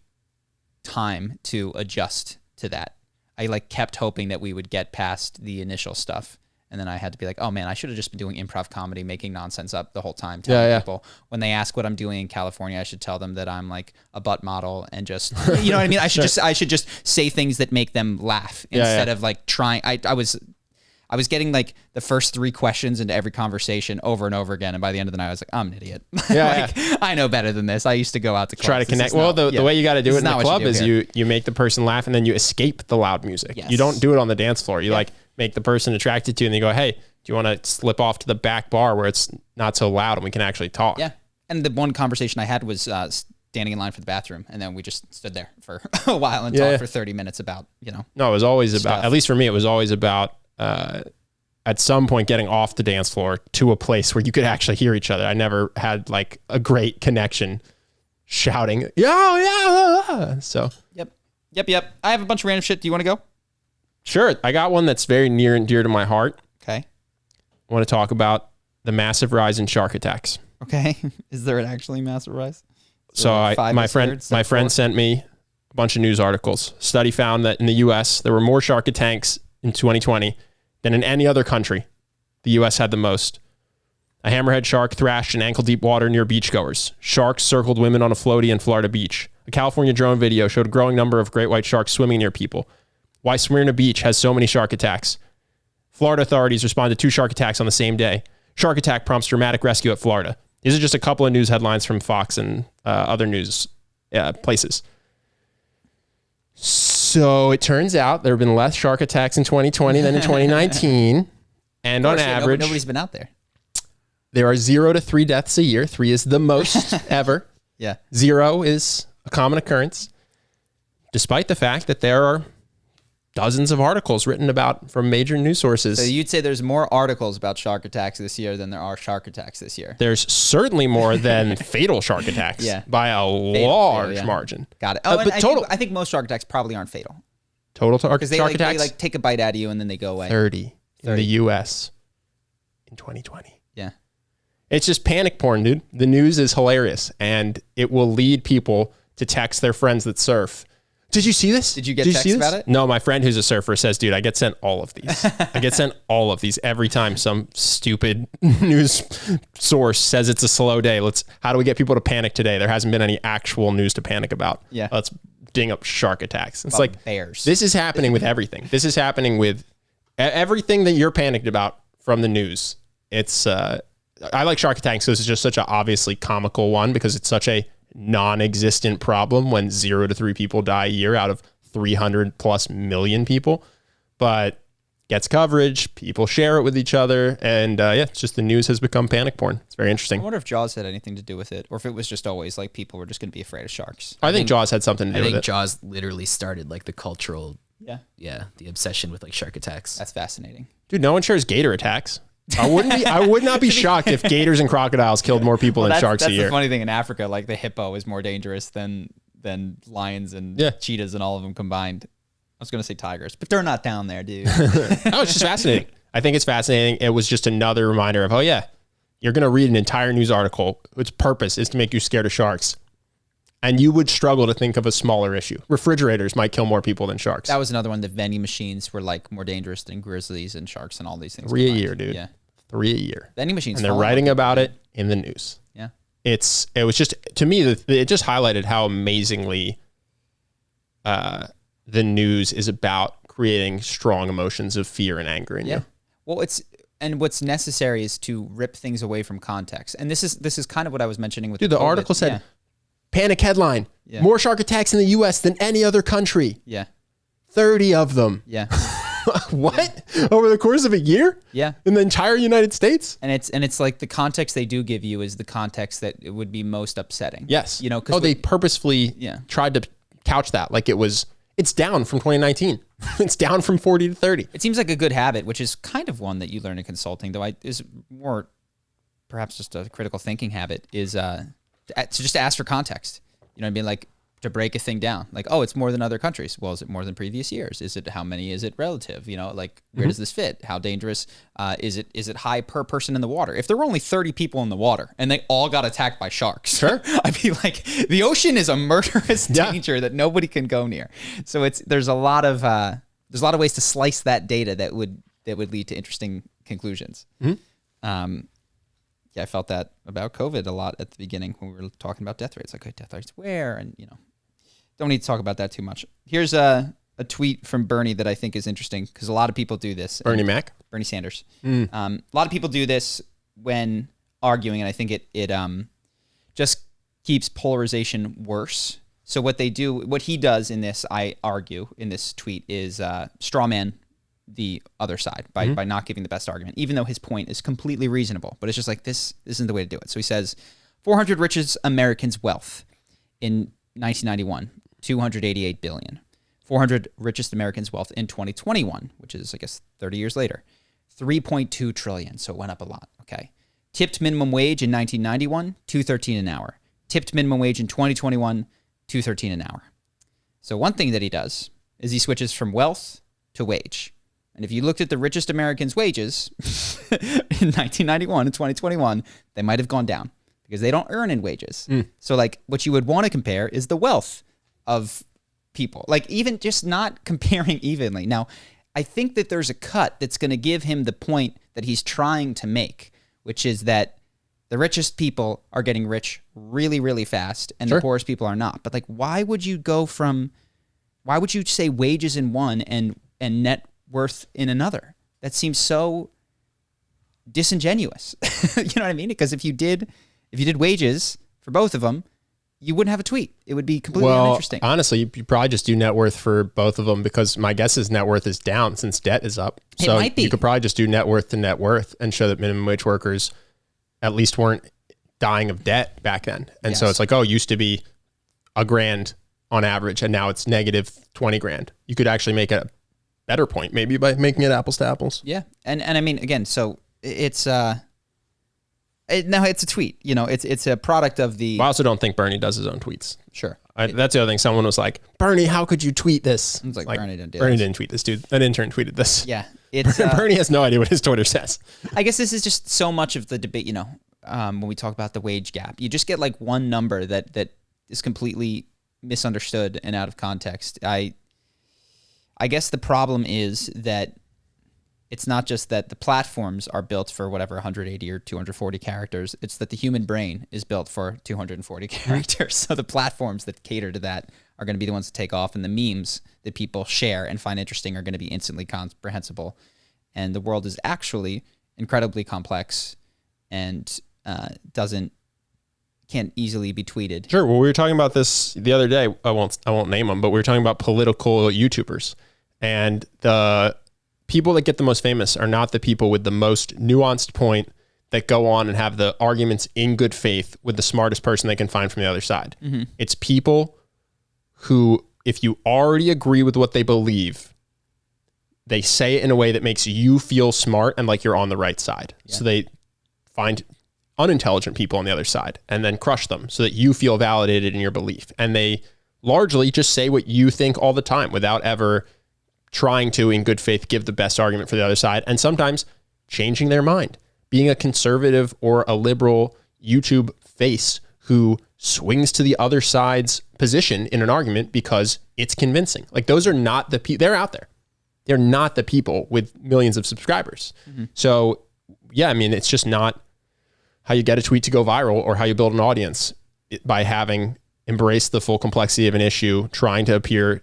time to adjust to that. I kept hoping that we would get past the initial stuff. And then I had to be like, oh man, I should have just been doing improv comedy, making nonsense up the whole time. Telling people when they ask what I'm doing in California, I should tell them that I'm a butt model and just, you know what I mean? I should just say things that make them laugh instead of trying. I was getting the first 3 questions into every conversation over and over again. And by the end of the night, I was like, I'm an idiot. I know better than this. I used to go out to clubs. Try to connect. Well, the way you got to do it in the club is you make the person laugh and then you escape the loud music. Yes. You don't do it on the dance floor. You make the person attracted to you and they go, hey, do you want to slip off to the back bar where it's not so loud and we can actually talk? Yeah. And the one conversation I had was standing in line for the bathroom. And then we just stood there for a while and talked for 30 minutes about, No, it was always stuff. about, at least for me, it was always about, at some point getting off the dance floor to a place where you could actually hear each other. I never had a great connection shouting, yeah. So. Yep. I have a bunch of random shit. Do you want to go? Sure. I got one that's very near and dear to my heart. Okay. I want to talk about the massive rise in shark attacks. Okay. Is there an actually massive rise? So my friend sent me a bunch of news articles. Study found that in the U.S. there were more shark attacks in 2020 than in any other country. The U.S. had the most. A hammerhead shark thrashed in ankle-deep water near beachgoers. Sharks circled women on a floaty in Florida Beach. A California drone video showed a growing number of great white sharks swimming near people. Why Smyrna Beach has so many shark attacks. Florida authorities responded to 2 shark attacks on the same day. Shark attack prompts dramatic rescue at Florida. These are just a couple of news headlines from Fox and other news places. So it turns out there have been less shark attacks in 2020 than in 2019. And on average, nobody's been out there. There are 0 to 3 deaths a year. 3 is the most ever. Yeah. 0 is a common occurrence, despite the fact that there are dozens of articles written about from major news sources. So you'd say there's more articles about shark attacks this year than there are shark attacks this year. There's certainly more than fatal shark attacks by a large margin. Got it. Oh, but I think most shark attacks probably aren't fatal. Total shark Because they like take a bite out of you and then they go away. 30 in the U.S. in 2020. Yeah. It's just panic porn, dude. The news is hilarious, and it will lead people to text their friends that surf. Did you see this? Did you get texts about it? No, my friend who's a surfer says, dude, I get sent all of these. I get sent all of these every time some stupid news source says it's a slow day. How do we get people to panic today? There hasn't been any actual news to panic about. Yeah. Let's ding up shark attacks. It's about like bears. This is happening with everything. This is happening with everything that you're panicked about from the news. It's I like shark attacks because it's just such an obviously comical one because it's such a non-existent problem when 0 to 3 people die a year out of 300 plus million people, but gets coverage, people share it with each other, and it's just the news has become panic porn. It's very interesting. I wonder if Jaws had anything to do with it, or if it was just always like people were just going to be afraid of sharks. I think Jaws had something to do with it. I think Jaws literally started like the cultural, the obsession with like shark attacks. That's fascinating. Dude, no one shares gator attacks. I would not be shocked if gators and crocodiles killed more people than sharks a year. That's the funny thing in Africa, like the hippo is more dangerous than lions and cheetahs and all of them combined. I was going to say tigers, but they're not down there, dude. No, it's just fascinating. I think it's fascinating. It was just another reminder of, you're going to read an entire news article. Its purpose is to make you scared of sharks. And you would struggle to think of a smaller issue. Refrigerators might kill more people than sharks. That was another one. The vending machines were like more dangerous than grizzlies and sharks and all these things. 3 a year, dude. Yeah. 3 a year. Vending machines. And they're writing about it in the news. Yeah. It was just, to me, it just highlighted how amazingly the news is about creating strong emotions of fear and anger in you. Well, and what's necessary is to rip things away from context. And this is kind of what I was mentioning with the article said, panic headline, more shark attacks in the U.S. than any other country. Yeah. 30 of them. Yeah. What? Over the course of a year? Yeah. In the entire United States? And it's like the context they do give you is the context that it would be most upsetting. Yes. Because they purposefully tried to couch that like it's down from 2019. It's down from 40 to 30. It seems like a good habit, which is kind of one that you learn in consulting, though is more perhaps just a critical thinking habit, is to just ask for context. You know what I mean? Like to break a thing down. Like, oh, it's more than other countries. Well, is it more than previous years? Is it how many? Is it relative? You know, like where does this fit? How dangerous is it? Is it high per person in the water? If there were only 30 people in the water and they all got attacked by sharks, sure, I'd be like, the ocean is a murderous danger that nobody can go near. So there's a lot of ways to slice that data that would lead to interesting conclusions. I felt that about COVID a lot at the beginning when we were talking about death rates. Like, okay, death rates where? And, don't need to talk about that too much. Here's a tweet from Bernie that I think is interesting because a lot of people do this. Bernie Sanders. A lot of people do this when arguing, and I think it just keeps polarization worse. So what he does in this, I argue, in this tweet is straw man the other side by not giving the best argument, even though his point is completely reasonable. But it's just like, this isn't the way to do it. So he says 400 richest Americans' wealth in 1991, 288 billion. 400 richest Americans' wealth in 2021, which is, I guess, 30 years later, 3.2 trillion. So it went up a lot. Okay. Tipped minimum wage in 1991, $2.13 an hour. Tipped minimum wage in 2021, $2.13 an hour. So one thing that he does is he switches from wealth to wage. And if you looked at the richest Americans' wages in 1991 and 2021, they might have gone down because they don't earn in wages. So like what you would want to compare is the wealth of people, like even just not comparing evenly. Now, I think that there's a cut that's going to give him the point that he's trying to make, which is that The richest people are getting rich really, really fast, and the poorest people are not. But like, why would you say wages in one and net worth in another? That seems so disingenuous. You know what I mean? Because if you did wages for both of them, you wouldn't have a tweet. It would be completely uninteresting. Honestly, you probably just do net worth for both of them, because my guess is net worth is down since debt is up. So you could probably just do net worth to net worth and show that minimum wage workers at least weren't dying of debt back then. And so it's like, it used to be $1,000 on average, and now it's negative 20 grand. You could actually make a better point maybe by making it apples to apples. Yeah. And I mean, again, so it's it's a tweet, it's a product of the. I also don't think Bernie does his own tweets. Sure. That's the other thing. Someone was like, Bernie, how could you tweet this? It's like Bernie didn't tweet this, dude. An intern tweeted this. Yeah. It's Bernie has no idea what his Twitter says. I guess this is just so much of the debate, when we talk about the wage gap. You just get like one number that is completely misunderstood and out of context. I guess the problem is that it's not just that the platforms are built for whatever 180 or 240 characters. It's that the human brain is built for 240 characters. So the platforms that cater to that are going to be the ones to take off, and the memes that people share and find interesting are going to be instantly comprehensible. And the world is actually incredibly complex and can't easily be tweeted. Sure. Well, we were talking about this the other day. I won't name them, but we were talking about political YouTubers, and the people that get the most famous are not the people with the most nuanced point that go on and have the arguments in good faith with the smartest person they can find from the other side. Mm-hmm. It's people who, if you already agree with what they believe, they say it in a way that makes you feel smart and like you're on the right side. Yeah. So they find unintelligent people on the other side and then crush them so that you feel validated in your belief. And they largely just say what you think all the time without ever trying to, in good faith, give the best argument for the other side, and sometimes changing their mind. Being a conservative or a liberal YouTube face who swings to the other side's position in an argument because it's convincing. Like, those are not the people. They're out there. They're not the people with millions of subscribers. Mm-hmm. So, yeah, I mean, it's just not how you get a tweet to go viral or how you build an audience by having embraced the full complexity of an issue, trying to appear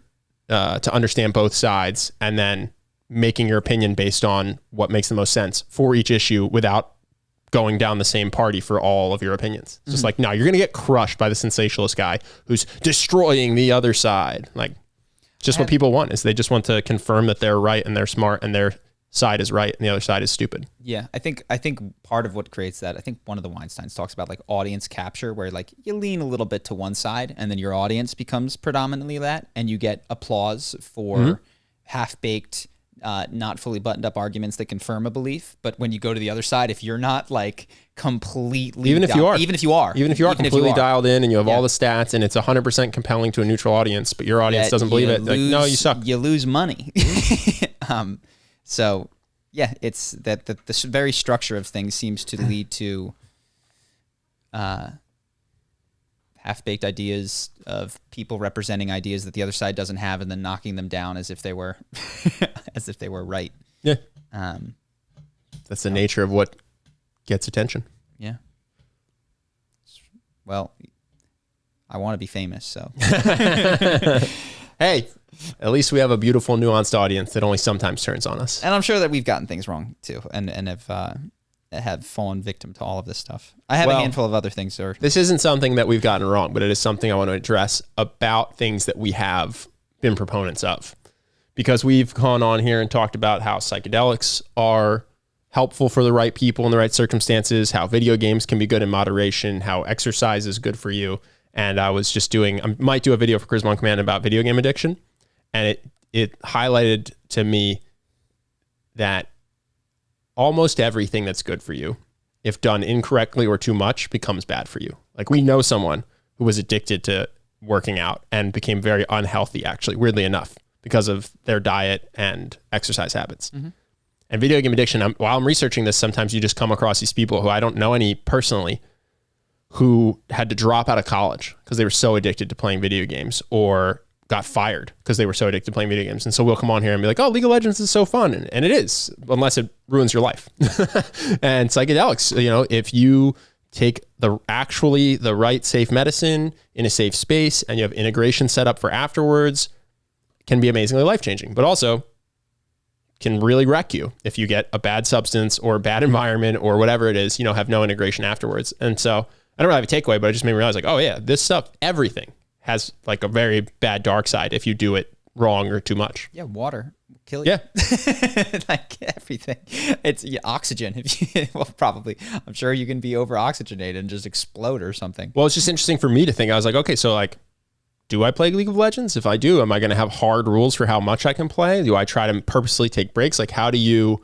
to understand both sides, and then making your opinion based on what makes the most sense for each issue without going down the same party for all of your opinions. It's just like, no, you're going to get crushed by the sensationalist guy who's destroying the other side. Like, just what people want is they just want to confirm that they're right and they're smart and their side is right and the other side is stupid. Yeah, I think part of what creates that, I think one of the Weinsteins talks about like audience capture, where like you lean a little bit to one side and then your audience becomes predominantly that, and you get applause for half-baked, not fully buttoned up arguments that confirm a belief. But when you go to the other side, if you're not like completely, even if you are completely dialed in and you have all the stats and it's 100% compelling to a neutral audience, but your audience doesn't believe it, like, no, you suck. You lose money. So yeah, it's that the very structure of things seems to lead to half-baked ideas of people representing ideas that the other side doesn't have, and then knocking them down as if they were right. Yeah. That's the nature of what gets attention. Yeah. Well, I want to be famous, so. Hey, at least we have a beautiful, nuanced audience that only sometimes turns on us. And I'm sure that we've gotten things wrong too, and have fallen victim to all of this stuff. I have a handful of other things, sir. This isn't something that we've gotten wrong, but it is something I want to address about things that we have been proponents of. Because we've gone on here and talked about how psychedelics are helpful for the right people in the right circumstances, how video games can be good in moderation, how exercise is good for you. And I was just I might do a video for Charisma on Command about video game addiction. And it highlighted to me that almost everything that's good for you, if done incorrectly or too much, becomes bad for you. Like, we know someone who was addicted to working out and became very unhealthy, actually, weirdly enough, because of their diet and exercise habits. Mm-hmm. And video game addiction, while I'm researching this, sometimes you just come across these people who I don't know any personally who had to drop out of college because they were so addicted to playing video games, or got fired because they were so addicted to playing video games. And so we'll come on here and be like, oh, League of Legends is so fun. And it is, unless it ruins your life. And psychedelics, if you take the right safe medicine in a safe space and you have integration set up for afterwards, can be amazingly life-changing, but also can really wreck you if you get a bad substance or a bad environment or whatever it is, have no integration afterwards. And so I don't really have a takeaway, but it just made me realize like, oh yeah, this stuff, everything has like a very bad dark side if you do it wrong or too much. Yeah, water will kill you. Yeah. Like everything. It's oxygen. Probably. I'm sure you can be over oxygenated and just explode or something. Well, it's just interesting for me to think. I was like, okay, so like, do I play League of Legends? If I do, am I going to have hard rules for how much I can play? Do I try to purposely take breaks? Like, how do you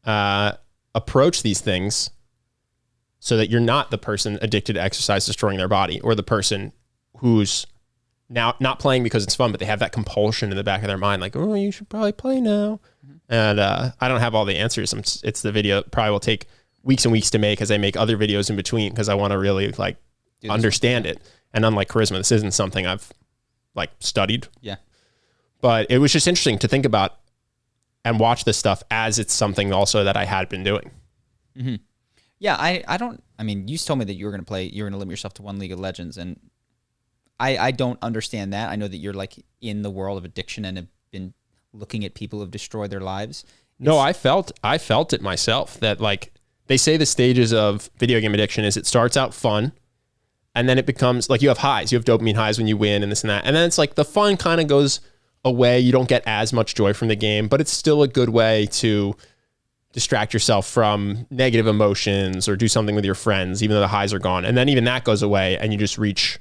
approach these things so that you're not the person addicted to exercise destroying their body, or the person who's now not playing because it's fun, but they have that compulsion in the back of their mind, like, oh, you should probably play now. Mm-hmm. And I don't have all the answers. It's the video probably will take weeks and weeks to make as I make other videos in between, because I want to really like understand it. And unlike charisma, this isn't something I've like studied. Yeah. But it was just interesting to think about and watch this stuff as it's something also that I had been doing. Mm-hmm. Yeah, I mean, you told me that you were going to limit yourself to one League of Legends, and I don't understand that. I know that you're like in the world of addiction and have been looking at people who've destroyed their lives. No, I felt it myself, that like they say the stages of video game addiction is it starts out fun, and then it becomes like you have highs. You have dopamine highs when you win and this and that. And then it's like the fun kind of goes away. You don't get as much joy from the game, but it's still a good way to distract yourself from negative emotions or do something with your friends, even though the highs are gone. And then even that goes away and you just reach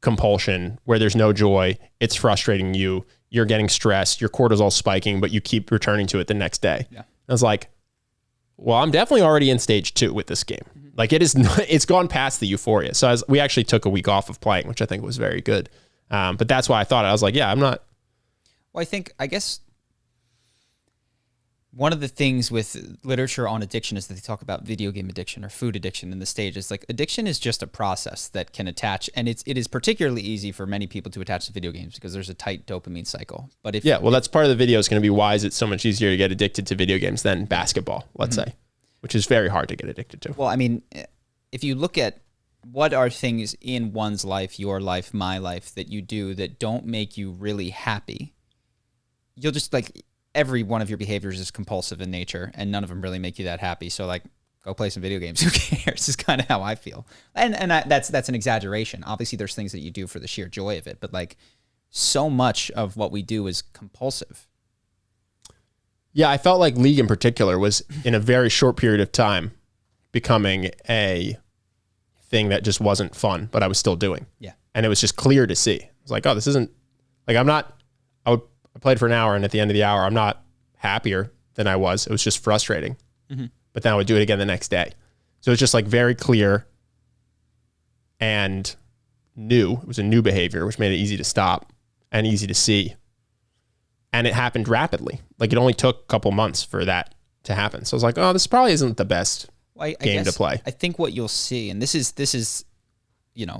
compulsion where there's no joy. It's frustrating you. You're getting stressed. Your cortisol's spiking, but you keep returning to it the next day. Yeah. I was like, well, I'm definitely already in stage 2 with this game. Mm-hmm. Like it's gone past the euphoria. So we actually took a week off of playing, which I think was very good. But that's why I was like, yeah, I'm not. Well, I guess one of the things with literature on addiction is that they talk about video game addiction or food addiction in the stages. Like addiction is just a process that can attach, and it is particularly easy for many people to attach to video games because there's a tight dopamine cycle. But that's part of the video is going to be why is it so much easier to get addicted to video games than basketball, let's say, which is very hard to get addicted to. Well, I mean, if you look at what are things in one's life, your life, my life, that you do that don't make you really happy, you'll just like, every one of your behaviors is compulsive in nature, and none of them really make you that happy. So like, go play some video games. Who cares? Is kind of how I feel. And that's an exaggeration. Obviously, there's things that you do for the sheer joy of it, but like, so much of what we do is compulsive. Yeah, I felt like League in particular was in a very short period of time becoming a thing that just wasn't fun, but I was still doing. Yeah, and it was just clear to see. It was like, oh, this isn't like I played for an hour, and at the end of the hour, I'm not happier than I was. It was just frustrating. Mm-hmm. But then I would do it again the next day. So it's just like very clear and new. It was a new behavior, which made it easy to stop and easy to see. And it happened rapidly. Like it only took a couple months for that to happen. So I was like, oh, this probably isn't the best game to play. I think what you'll see, and this is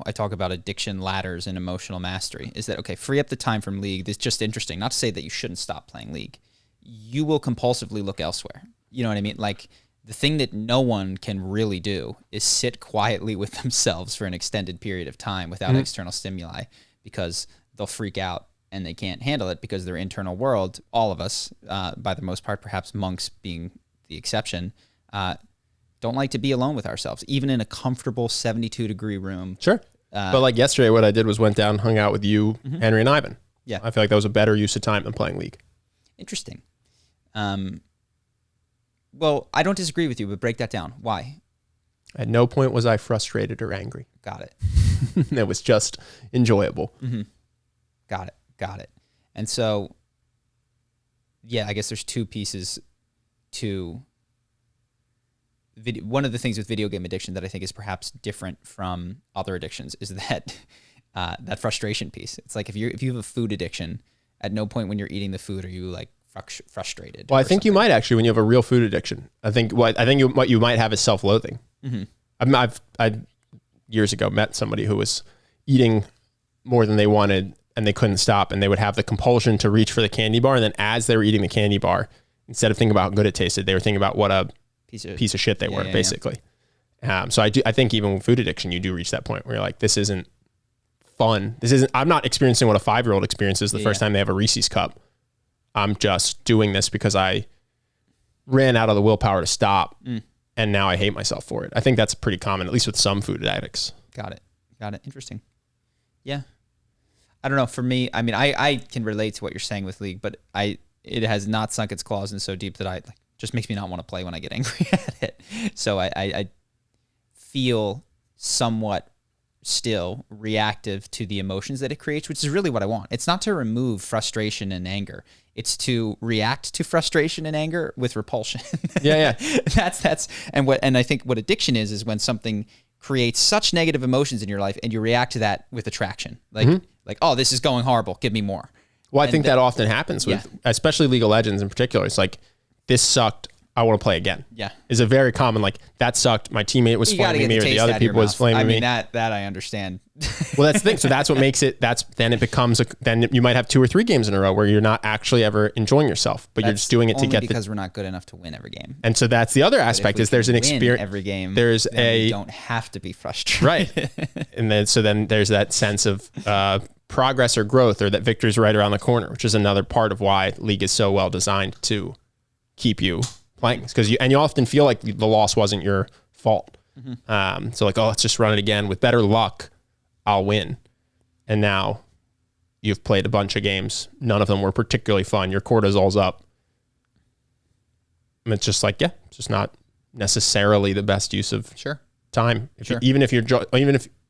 I talk about addiction ladders and emotional mastery, is that, okay, free up the time from League. It's just interesting. Not to say that you shouldn't stop playing League. You will compulsively look elsewhere. You know what I mean? Like, the thing that no one can really do is sit quietly with themselves for an extended period of time without external stimuli, because they'll freak out and they can't handle it because their internal world, all of us, by the most part, perhaps monks being the exception, don't like to be alone with ourselves, even in a comfortable 72-degree room. Sure. But like yesterday, what I did was went down, hung out with you, Henry, and Ivan. Yeah. I feel like that was a better use of time than playing League. Interesting. Well, I don't disagree with you, but break that down. Why? At no point was I frustrated or angry. Got it. It was just enjoyable. Mm-hmm. Got it. And so, yeah, I guess there's two pieces to one of the things with video game addiction that I think is perhaps different from other addictions is that that frustration piece. It's like if you have a food addiction, at no point when you're eating the food are you like frustrated. Well, I think you might actually when you have a real food addiction. I think what you might have is self-loathing. Mm-hmm. I years ago met somebody who was eating more than they wanted and they couldn't stop, and they would have the compulsion to reach for the candy bar, and then as they were eating the candy bar, instead of thinking about how good it tasted, they were thinking about what a piece of shit they were, basically. So I think even with food addiction, you do reach that point where you're like, this isn't fun. I'm not experiencing what a 5-year-old experiences the first time they have a Reese's cup. I'm just doing this because I ran out of the willpower to stop. And now I hate myself for it. I think that's pretty common, at least with some food addicts. Got it. Interesting. Yeah. I don't know. For me, I mean, I can relate to what you're saying with League, but it has not sunk its claws in so deep that just makes me not want to play when I get angry at it. So I feel somewhat still reactive to the emotions that it creates, which is really what I want. It's not to remove frustration and anger. It's to react to frustration and anger with repulsion. Yeah. And I think what addiction is when something creates such negative emotions in your life and you react to that with attraction. Like, oh, this is going horrible. Give me more. Well, I think that often happens with, especially League of Legends in particular. It's like, this sucked. I want to play again. Yeah. Is a very common, like, that sucked. My teammate was flaming me or the other people was flaming me. That I understand. Well, that's the thing. So that's what makes it, then it becomes, then you might have 2 or 3 games in a row where you're not actually ever enjoying yourself, but you're just doing it to get because we're not good enough to win every game. And so that's the other aspect is there's an experience. Every game. You don't have to be frustrated. Right. And then there's that sense of progress or growth, or that victory's right around the corner, which is another part of why League is so well designed to keep you playing, because you often feel like the loss wasn't your fault. So like, oh, let's just run it again. With better luck, I'll win. And now you've played a bunch of games. None of them were particularly fun. Your cortisol's up. And it's just like, it's just not necessarily the best use of time. Even if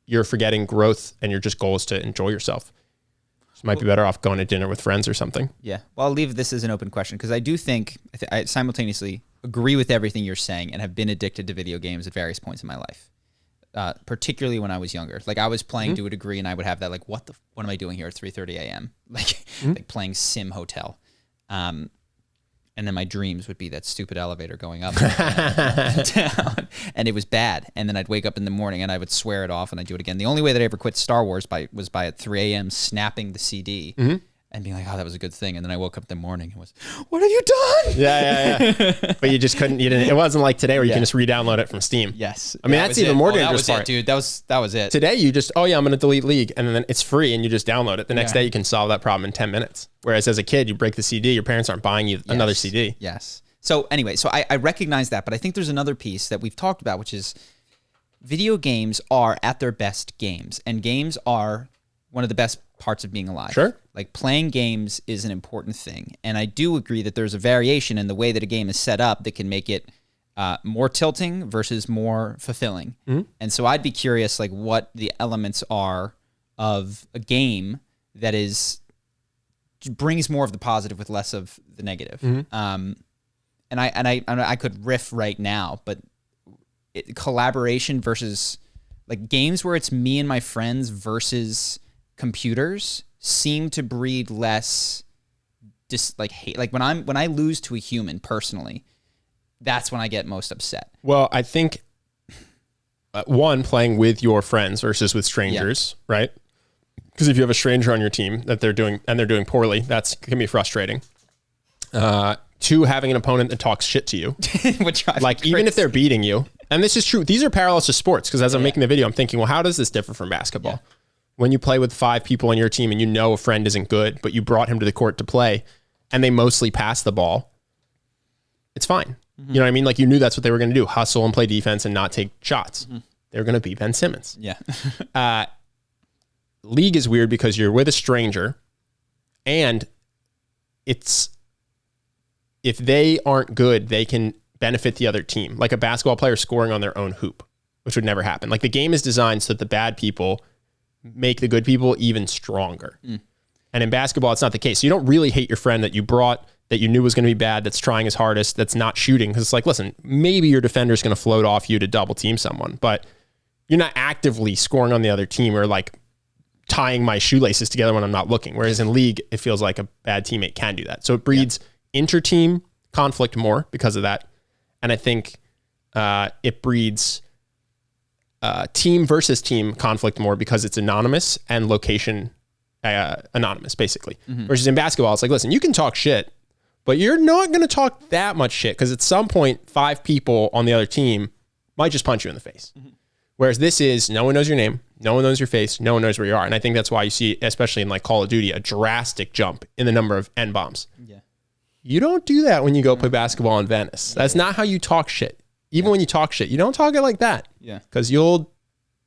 you're forgetting growth and your just goal is to enjoy yourself. So might be better off going to dinner with friends or something. Yeah. Well, I'll leave this as an open question because I do think I simultaneously agree with everything you're saying and have been addicted to video games at various points in my life, particularly when I was younger. Like I was playing to a degree and I would have that like, what am I doing here at 3:30 a.m.? Like playing Sim Hotel. And then my dreams would be that stupid elevator going up and down. And it was bad. And then I'd wake up in the morning and I would swear it off and I'd do it again. The only way that I ever quit Star Wars was by at 3 a.m. snapping the CD and being like, oh, that was a good thing. And then I woke up in the morning and was, what have you done? Yeah. But you just couldn't, it wasn't like today where you can just re-download it from Steam. Yes. I mean, that's even more dangerous that was part. It, dude. That was it. Today you just, I'm going to delete League, and then it's free and you just download it. The next day you can solve that problem in 10 minutes. Whereas as a kid, you break the CD, your parents aren't buying you another CD. Yes. So anyway, I recognize that, but I think there's another piece that we've talked about, which is video games are at their best games, and games are one of the best parts of being alive. Sure. Like playing games is an important thing. And I do agree that there's a variation in the way that a game is set up that can make it more tilting versus more fulfilling. And so I'd be curious, like what the elements are of a game that brings more of the positive with less of the negative. And I could riff right now, but collaboration versus like games where it's me and my friends versus computers seem to breed less hate. Like when I lose to a human personally, that's when I get most upset. Well, I think one, playing with your friends versus with strangers, right? Because if you have a stranger on your team that they're doing poorly, that can be frustrating. 2, having an opponent that talks shit to you, like even if they're beating you, and this is true. These are parallels to sports, because as I'm making the video, I'm thinking, well, how does this differ from basketball? When you play with 5 people on your team and you know a friend isn't good, but you brought him to the court to play and they mostly pass the ball, it's fine. You know what I mean? Like you knew that's what they were going to do, hustle and play defense and not take shots. They were going to beat Ben Simmons. Yeah. League is weird because you're with a stranger and if they aren't good, they can benefit the other team. Like a basketball player scoring on their own hoop, which would never happen. Like the game is designed so that the bad people make the good people even stronger. And in basketball, it's not the case. So you don't really hate your friend that you brought, that you knew was going to be bad, that's trying his hardest, that's not shooting. Because it's like, listen, maybe your defender's going to float off you to double team someone, but you're not actively scoring on the other team or like tying my shoelaces together when I'm not looking. Whereas in League, it feels like a bad teammate can do that. So it breeds inter-team conflict more because of that. And I think it breeds team versus team conflict more because it's anonymous and location anonymous, basically. Versus in basketball, it's like, listen, you can talk shit, but you're not going to talk that much shit because at some point, 5 people on the other team might just punch you in the face. Whereas this is, no one knows your name, no one knows your face, no one knows where you are. And I think that's why you see, especially in like Call of Duty, a drastic jump in the number of N-bombs. Yeah. You don't do that when you go play basketball in Venice. That's not how you talk shit. Even when you talk shit, you don't talk it like that. Yeah. Because you'll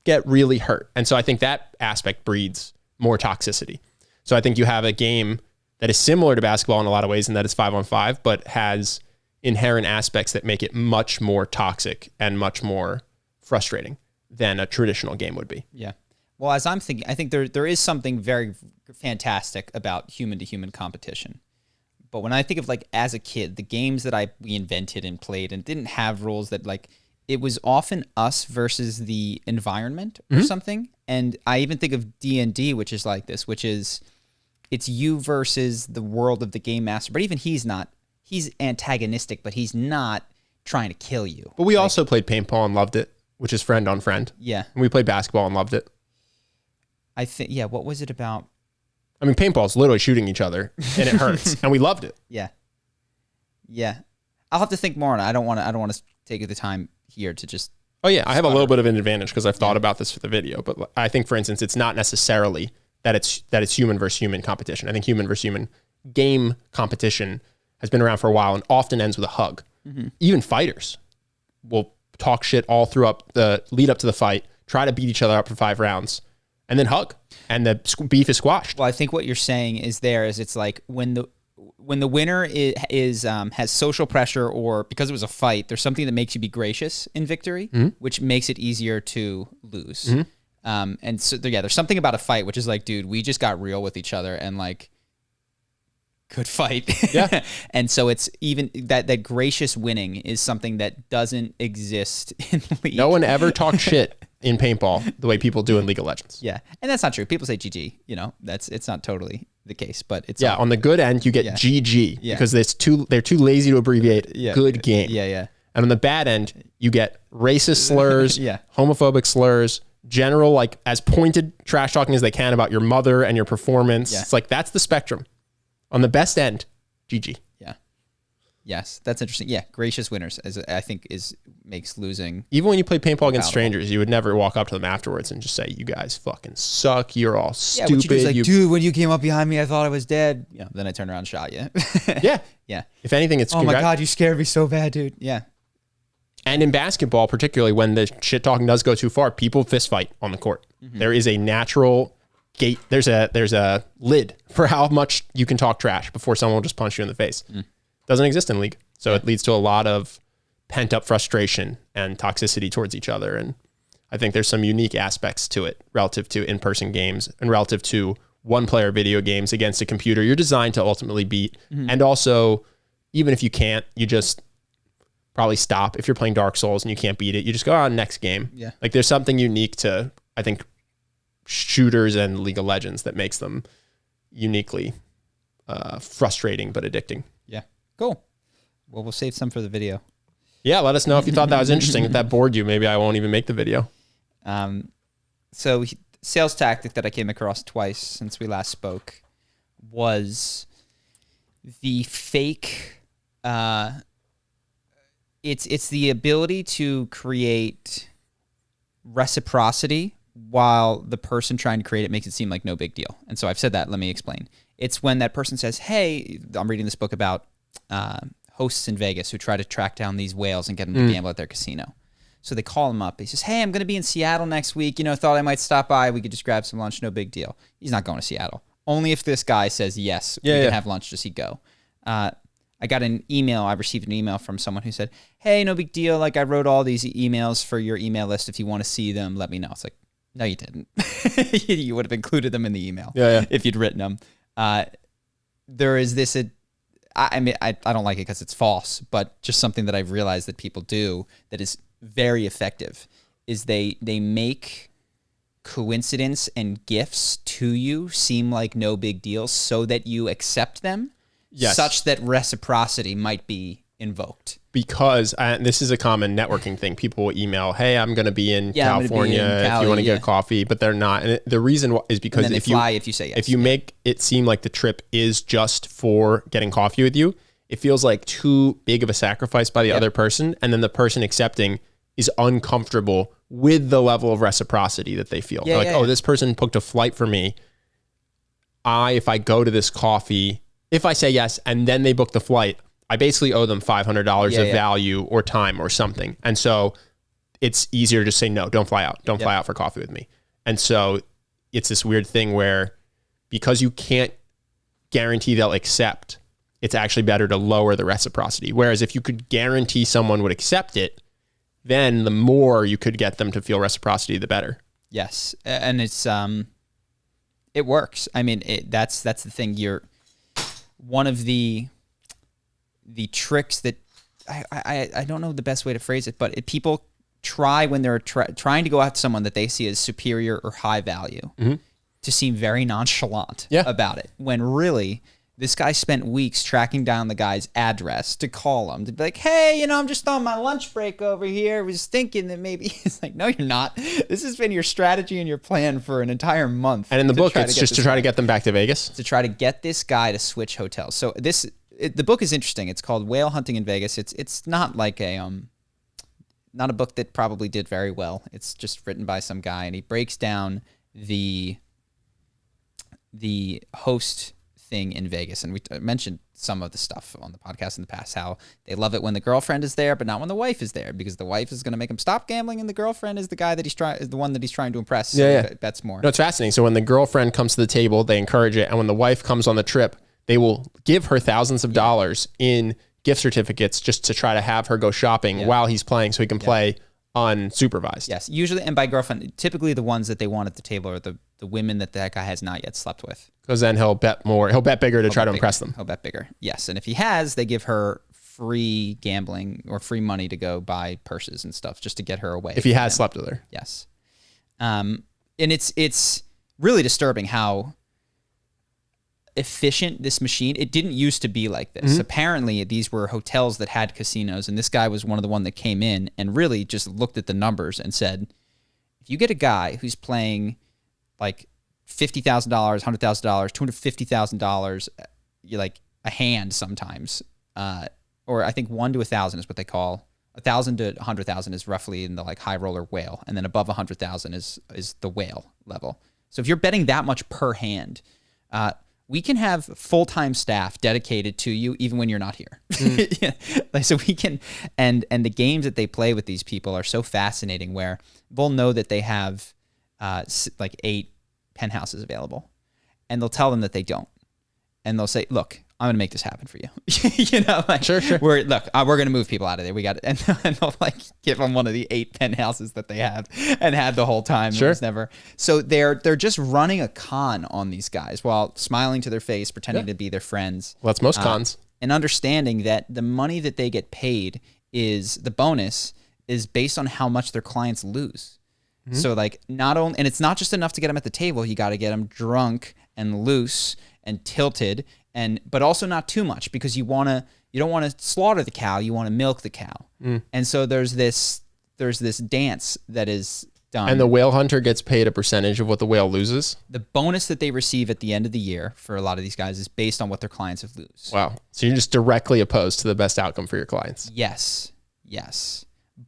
get really hurt. And so I think that aspect breeds more toxicity. So I think you have a game that is similar to basketball in a lot of ways, and that is 5-on-5, but has inherent aspects that make it much more toxic and much more frustrating than a traditional game would be. Yeah. Well, as I'm thinking, I think there is something very fantastic about human-to-human competition. But when I think of like as a kid, the games that we invented and played and didn't have rules that like, it was often us versus the environment or something. And I even think of D&D, which is like this, which is it's you versus the world of the game master. But even he's antagonistic, but he's not trying to kill you. But we also played paintball and loved it, which is friend on friend. Yeah. And we played basketball and loved it. I think, yeah, what was it about? I mean, paintball is literally shooting each other and it hurts and we loved it. Yeah. Yeah. I'll have to think more on it. I don't want to take the time here to just. Oh yeah. I have a little bit of an advantage because I've thought about this for the video, but I think for instance, it's not necessarily that it's human versus human competition. I think human versus human game competition has been around for a while and often ends with a hug. Even fighters will talk shit all throughout the lead up to the fight, try to beat each other up for 5 rounds, and then hug, and the beef is squashed. Well, I think what you're saying is it's like when the winner has social pressure, or because it was a fight, there's something that makes you be gracious in victory, which makes it easier to lose. And so there's something about a fight which is like, dude, we just got real with each other and like. Good fight. Yeah. And so it's even that gracious winning is something that doesn't exist in League. No one ever talked shit in paintball the way people do in League of Legends. Yeah. And that's not true. People say GG, it's not totally the case, but it's on the good end you get GG because they're too lazy to abbreviate good game. Yeah. And on the bad end you get racist slurs, homophobic slurs, general like as pointed trash talking as they can about your mother and your performance. It's like that's the spectrum. On the best end, GG. Yeah. Yes, that's interesting. Yeah, gracious winners, I think, makes losing. Even when you play paintball against strangers, you would never walk up to them afterwards and just say, "You guys fucking suck. You're all stupid." Yeah, what you do is like, dude, when you came up behind me, I thought I was dead. Then I turned around and shot you. Yeah. If anything, it's oh my god, you scared me so bad, dude. Yeah. And in basketball, particularly when the shit talking does go too far, people fist fight on the court. There is a natural gate. There's a lid for how much you can talk trash before someone will just punch you in the face. Doesn't exist in League. So it leads to a lot of pent up frustration and toxicity towards each other. And I think there's some unique aspects to it relative to in-person games and relative to one-player video games against a computer you're designed to ultimately beat. And also, even if you can't, you just probably stop. If you're playing Dark Souls and you can't beat it, you just go on next game. Yeah. Like there's something unique to, I think, shooters and League of Legends that makes them uniquely frustrating but addicting. Yeah. Cool. Well, we'll save some for the video. Yeah, let us know if you thought that was interesting. If that bored you, maybe I won't even make the video. So sales tactic that I came across twice since we last spoke was the fake. It's the ability to create reciprocity while the person trying to create it makes it seem like no big deal. And so I've said that. Let me explain. It's when that person says, hey, I'm reading this book about hosts in Vegas who try to track down these whales and get them to gamble at their casino. So they call him up. He says, hey, I'm going to be in Seattle next week. Thought I might stop by. We could just grab some lunch. No big deal. He's not going to Seattle. Only if this guy says, yes, we can have lunch. Does he go? I received an email from someone who said, hey, no big deal. Like I wrote all these emails for your email list. If you want to see them, let me know. It's like, no, you didn't. You would have included them in the email if you'd written them. There is this, I don't like it because it's false, but just something that I've realized that people do that is very effective is they make coincidence and gifts to you seem like no big deal so that you accept them such that reciprocity might be invoked. Because this is a common networking thing. People will email, hey, I'm going to be in California if you want to get a coffee, but they're not. And the reason is because if you say yes. If you make it seem like the trip is just for getting coffee with you, it feels like too big of a sacrifice by the other person. And then the person accepting is uncomfortable with the level of reciprocity that they feel. They're like, oh, this person booked a flight for me. If I go to this coffee, if I say yes and then they book the flight, I basically owe them $500 of value or time or something. And so it's easier to say, no, don't fly out. Don't fly out for coffee with me. And so it's this weird thing where because you can't guarantee they'll accept, it's actually better to lower the reciprocity. Whereas if you could guarantee someone would accept it, then the more you could get them to feel reciprocity, the better. Yes. And it's, it works. I mean, that's the thing. One of the tricks that I don't know the best way to phrase it, but people try when they're trying to go after someone that they see as superior or high value to seem very nonchalant about it. When really this guy spent weeks tracking down the guy's address to call him, to be like, hey, I'm just on my lunch break over here. I was thinking that maybe it's like, no, you're not. This has been your strategy and your plan for an entire month. And in the book, it's just to try to get them back to Vegas? To try to get this guy to switch hotels. So the book is interesting. It's called Whale Hunting in Vegas. It's not like not a book that probably did very well. It's just written by some guy, and he breaks down the host thing in Vegas. And we mentioned some of the stuff on the podcast in the past, how they love it when the girlfriend is there, but not when the wife is there, because the wife is going to make him stop gambling, and the girlfriend is the guy that is the one that he's trying to impress. So that's more. No, it's fascinating. So when the girlfriend comes to the table, they encourage it, and when the wife comes on the trip, they will give her thousands of dollars in gift certificates just to try to have her go shopping while he's playing, so he can play unsupervised. Yes, usually, and by girlfriend, typically the ones that they want at the table are the women that guy has not yet slept with. Because then he'll bet more. He'll bet bigger to try to impress them. He'll bet bigger. Yes, and if he has, they give her free gambling or free money to go buy purses and stuff just to get her away. If he has slept with her. Yes. And it's really disturbing how efficient this machine. It didn't used to be like this. Apparently these were hotels that had casinos, and this guy was one of the one that came in and really just looked at the numbers and said, if you get a guy who's playing like $50,000, $100,000, $250,000, you're like a hand sometimes, or I think 1 to 1,000 is what they call 1,000 to 100,000 is roughly in the like high roller whale, and then above 100,000 is the whale level. So if you're betting that much per hand, we can have full-time staff dedicated to you even when you're not here. So we can, and the games that they play with these people are so fascinating, where they'll know that they have like 8 penthouses available, and they'll tell them that they don't, and they'll say, look, I'm going to make this happen for you. Like, sure. We're going to move people out of there. We got it. And they'll like give them one of the 8 penthouses that they have and had the whole time. Sure. It was never. So they're just running a con on these guys while smiling to their face, pretending to be their friends. Well, that's most cons. And understanding that the money that they get paid is the bonus is based on how much their clients lose. So like not only, and it's not just enough to get them at the table, you got to get them drunk and loose and tilted, but also not too much, because you don't want to slaughter the cow, you want to milk the cow. And so there's this dance that is done. And the whale hunter gets paid a percentage of what the whale loses. The bonus that they receive at the end of the year for a lot of these guys is based on what their clients have lose. Wow. So you're just directly opposed to the best outcome for your clients. Yes.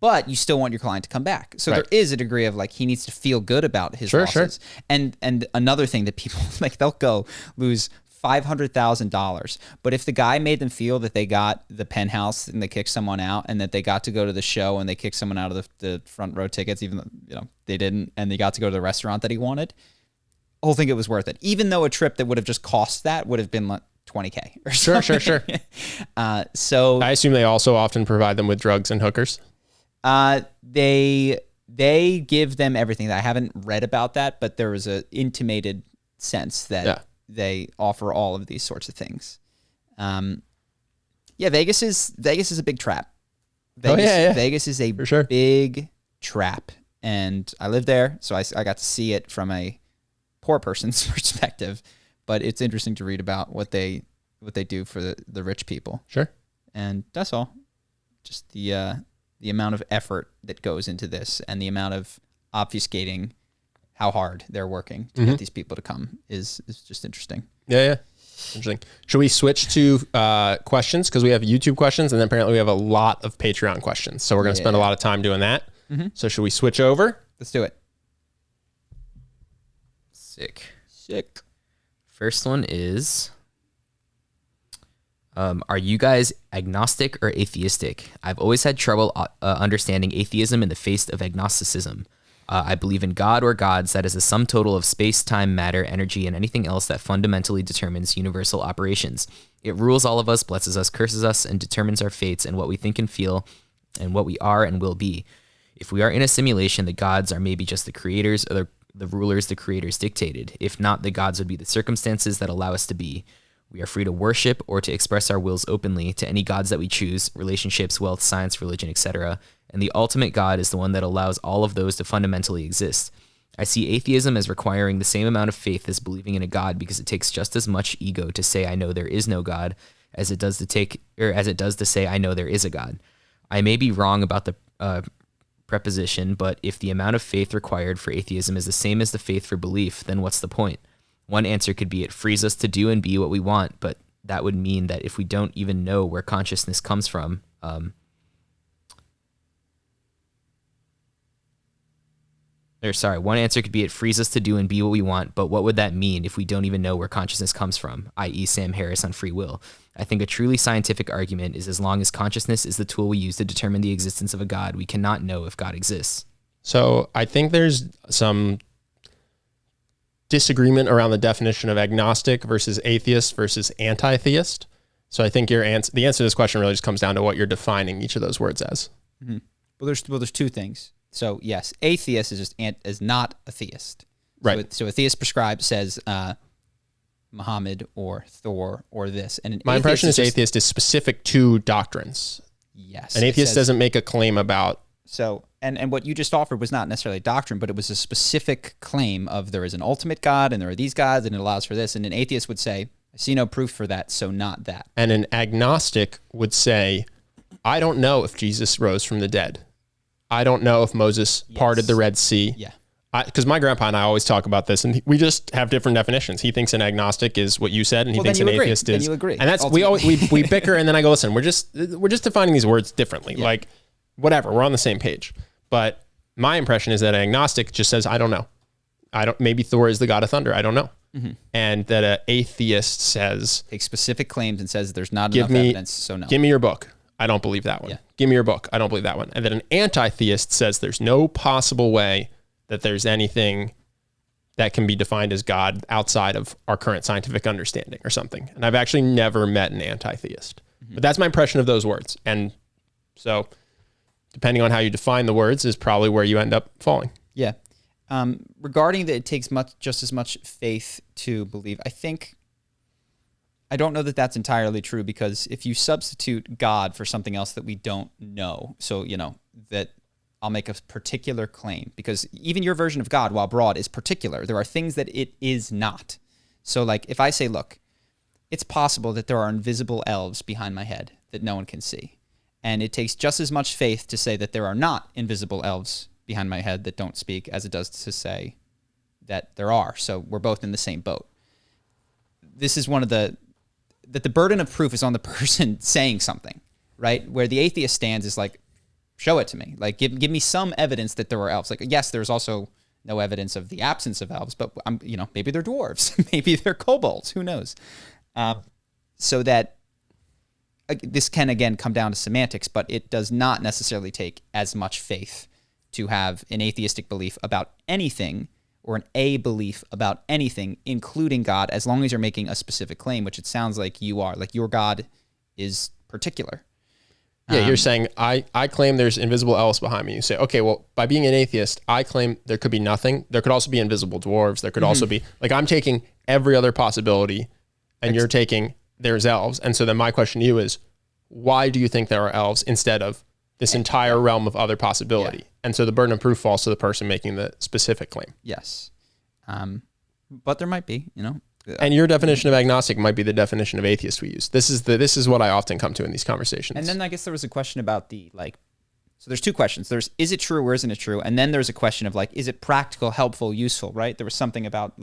But you still want your client to come back. So there is a degree of like, he needs to feel good about his losses. And another thing that people like, they'll go lose $500,000. But if the guy made them feel that they got the penthouse and they kicked someone out, and that they got to go to the show and they kicked someone out of the front row tickets, even though they didn't, and they got to go to the restaurant that he wanted, I think it was worth it. Even though a trip that would have just cost that would have been like $20K or something. Sure. So I assume they also often provide them with drugs and hookers. They give them everything. I haven't read about that, but there was a intimated sense that they offer all of these sorts of things. Vegas is a big trap. Vegas is a big trap, and I live there, so I got to see it from a poor person's perspective. But it's interesting to read about what they do for the rich people. Sure, and that's all. Just the amount of effort that goes into this, and the amount of obfuscating how hard they're working to get these people to come is just interesting. Yeah. Interesting. Should we switch to questions? Because we have YouTube questions, and then apparently we have a lot of Patreon questions. So we're going to spend a lot of time doing that. So should we switch over? Let's do it. Sick. Sick. First one is, are you guys agnostic or atheistic? I've always had trouble understanding atheism in the face of agnosticism. I believe in God or gods that is the sum total of space, time, matter, energy, and anything else that fundamentally determines universal operations. It rules all of us, blesses us, curses us, and determines our fates and what we think and feel and what we are and will be. If we are in a simulation, the gods are maybe just the creators or the rulers the creators dictated. If not, the gods would be the circumstances that allow us to be. We are free to worship or to express our wills openly to any gods that we choose, relationships, wealth, science, religion, etc. And the ultimate God is the one that allows all of those to fundamentally exist. I see atheism as requiring the same amount of faith as believing in a God because it takes just as much ego to say I know there is no God as it does to say I know there is a God. I may be wrong about the preposition, but if the amount of faith required for atheism is the same as the faith for belief, then what's the point? One answer could be it frees us to do and be what we want, but that would mean that if we don't even know where consciousness comes from, one answer could be it frees us to do and be what we want, but what would that mean if we don't even know where consciousness comes from, i.e. Sam Harris on free will? I think a truly scientific argument is as long as consciousness is the tool we use to determine the existence of a God, we cannot know if God exists. So I think there's some disagreement around the definition of agnostic versus atheist versus anti-theist. So I think the answer to this question really just comes down to what you're defining each of those words as. Mm-hmm. Well, there's two things. So yes, atheist is not a theist. Right. So a theist says Muhammad or Thor or this. And my impression is atheist is specific to doctrines. Yes. An atheist doesn't make a claim about. So and what you just offered was not necessarily doctrine, but it was a specific claim of there is an ultimate God and there are these gods and it allows for this. And an atheist would say, I see no proof for that, so not that. And an agnostic would say, I don't know if Jesus rose from the dead. I don't know if Moses parted the Red Sea. Yeah. Because my grandpa and I always talk about this, and we just have different definitions. He thinks an agnostic is what you said, and he thinks an atheist is. Then you agree. And that's we bicker, and then I go, listen, we're just defining these words differently. Yeah. Like, whatever, we're on the same page. But my impression is that an agnostic just says, I don't know. Maybe Thor is the god of thunder. I don't know. Mm-hmm. And that an atheist says, takes specific claims and says there's not enough evidence, so no. Give me your book. I don't believe that one. Yeah. Give me your book. I don't believe that one. And then an anti-theist says there's no possible way that there's anything that can be defined as God outside of our current scientific understanding or something. And I've actually never met an anti-theist. Mm-hmm. But that's my impression of those words. And so depending on how you define the words is probably where you end up falling. Yeah. Regarding that it takes just as much faith to believe, I don't know that that's entirely true, because if you substitute God for something else that we don't know, so, that I'll make a particular claim, because even your version of God, while broad, is particular. There are things that it is not. So like if I say, look, it's possible that there are invisible elves behind my head that no one can see. And it takes just as much faith to say that there are not invisible elves behind my head that don't speak as it does to say that there are. So we're both in the same boat. This is one of the burden of proof is on the person saying something, right? Where the atheist stands is like, show it to me. Like, give me some evidence that there are elves. Like, yes, there's also no evidence of the absence of elves, but maybe they're dwarves, maybe they're kobolds, who knows? So that this can again come down to semantics, but it does not necessarily take as much faith to have an atheistic belief about anything, or a belief about anything, including God, as long as you're making a specific claim, which it sounds like you are. Like, your God is particular. Yeah, you're saying, I claim there's invisible elves behind me. You say, okay, well, by being an atheist, I claim there could be nothing. There could also be invisible dwarves. There could also be, like, I'm taking every other possibility, and you're taking there's elves. And so then my question to you is, why do you think there are elves instead of this entire realm of other possibility? Yeah. And so the burden of proof falls to the person making the specific claim. Yes. But there might be, And your definition of agnostic might be the definition of atheist we use. This is what I often come to in these conversations. And then I guess there was a question about so there's two questions. There's, is it true or isn't it true? And then there's a question of is it practical, helpful, useful, right? There was something about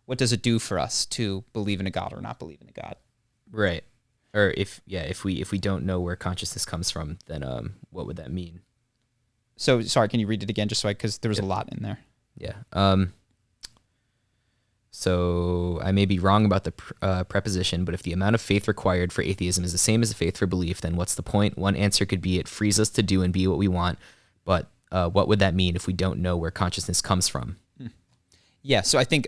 what does it do for us to believe in a God or not believe in a God? Right. Or if we don't know where consciousness comes from, then what would that mean? So sorry, can you read it again just so because there was a lot in there. Yeah. So I may be wrong about the preposition, but if the amount of faith required for atheism is the same as the faith for belief, then what's the point? One answer could be it frees us to do and be what we want. But what would that mean if we don't know where consciousness comes from? Yeah. So I think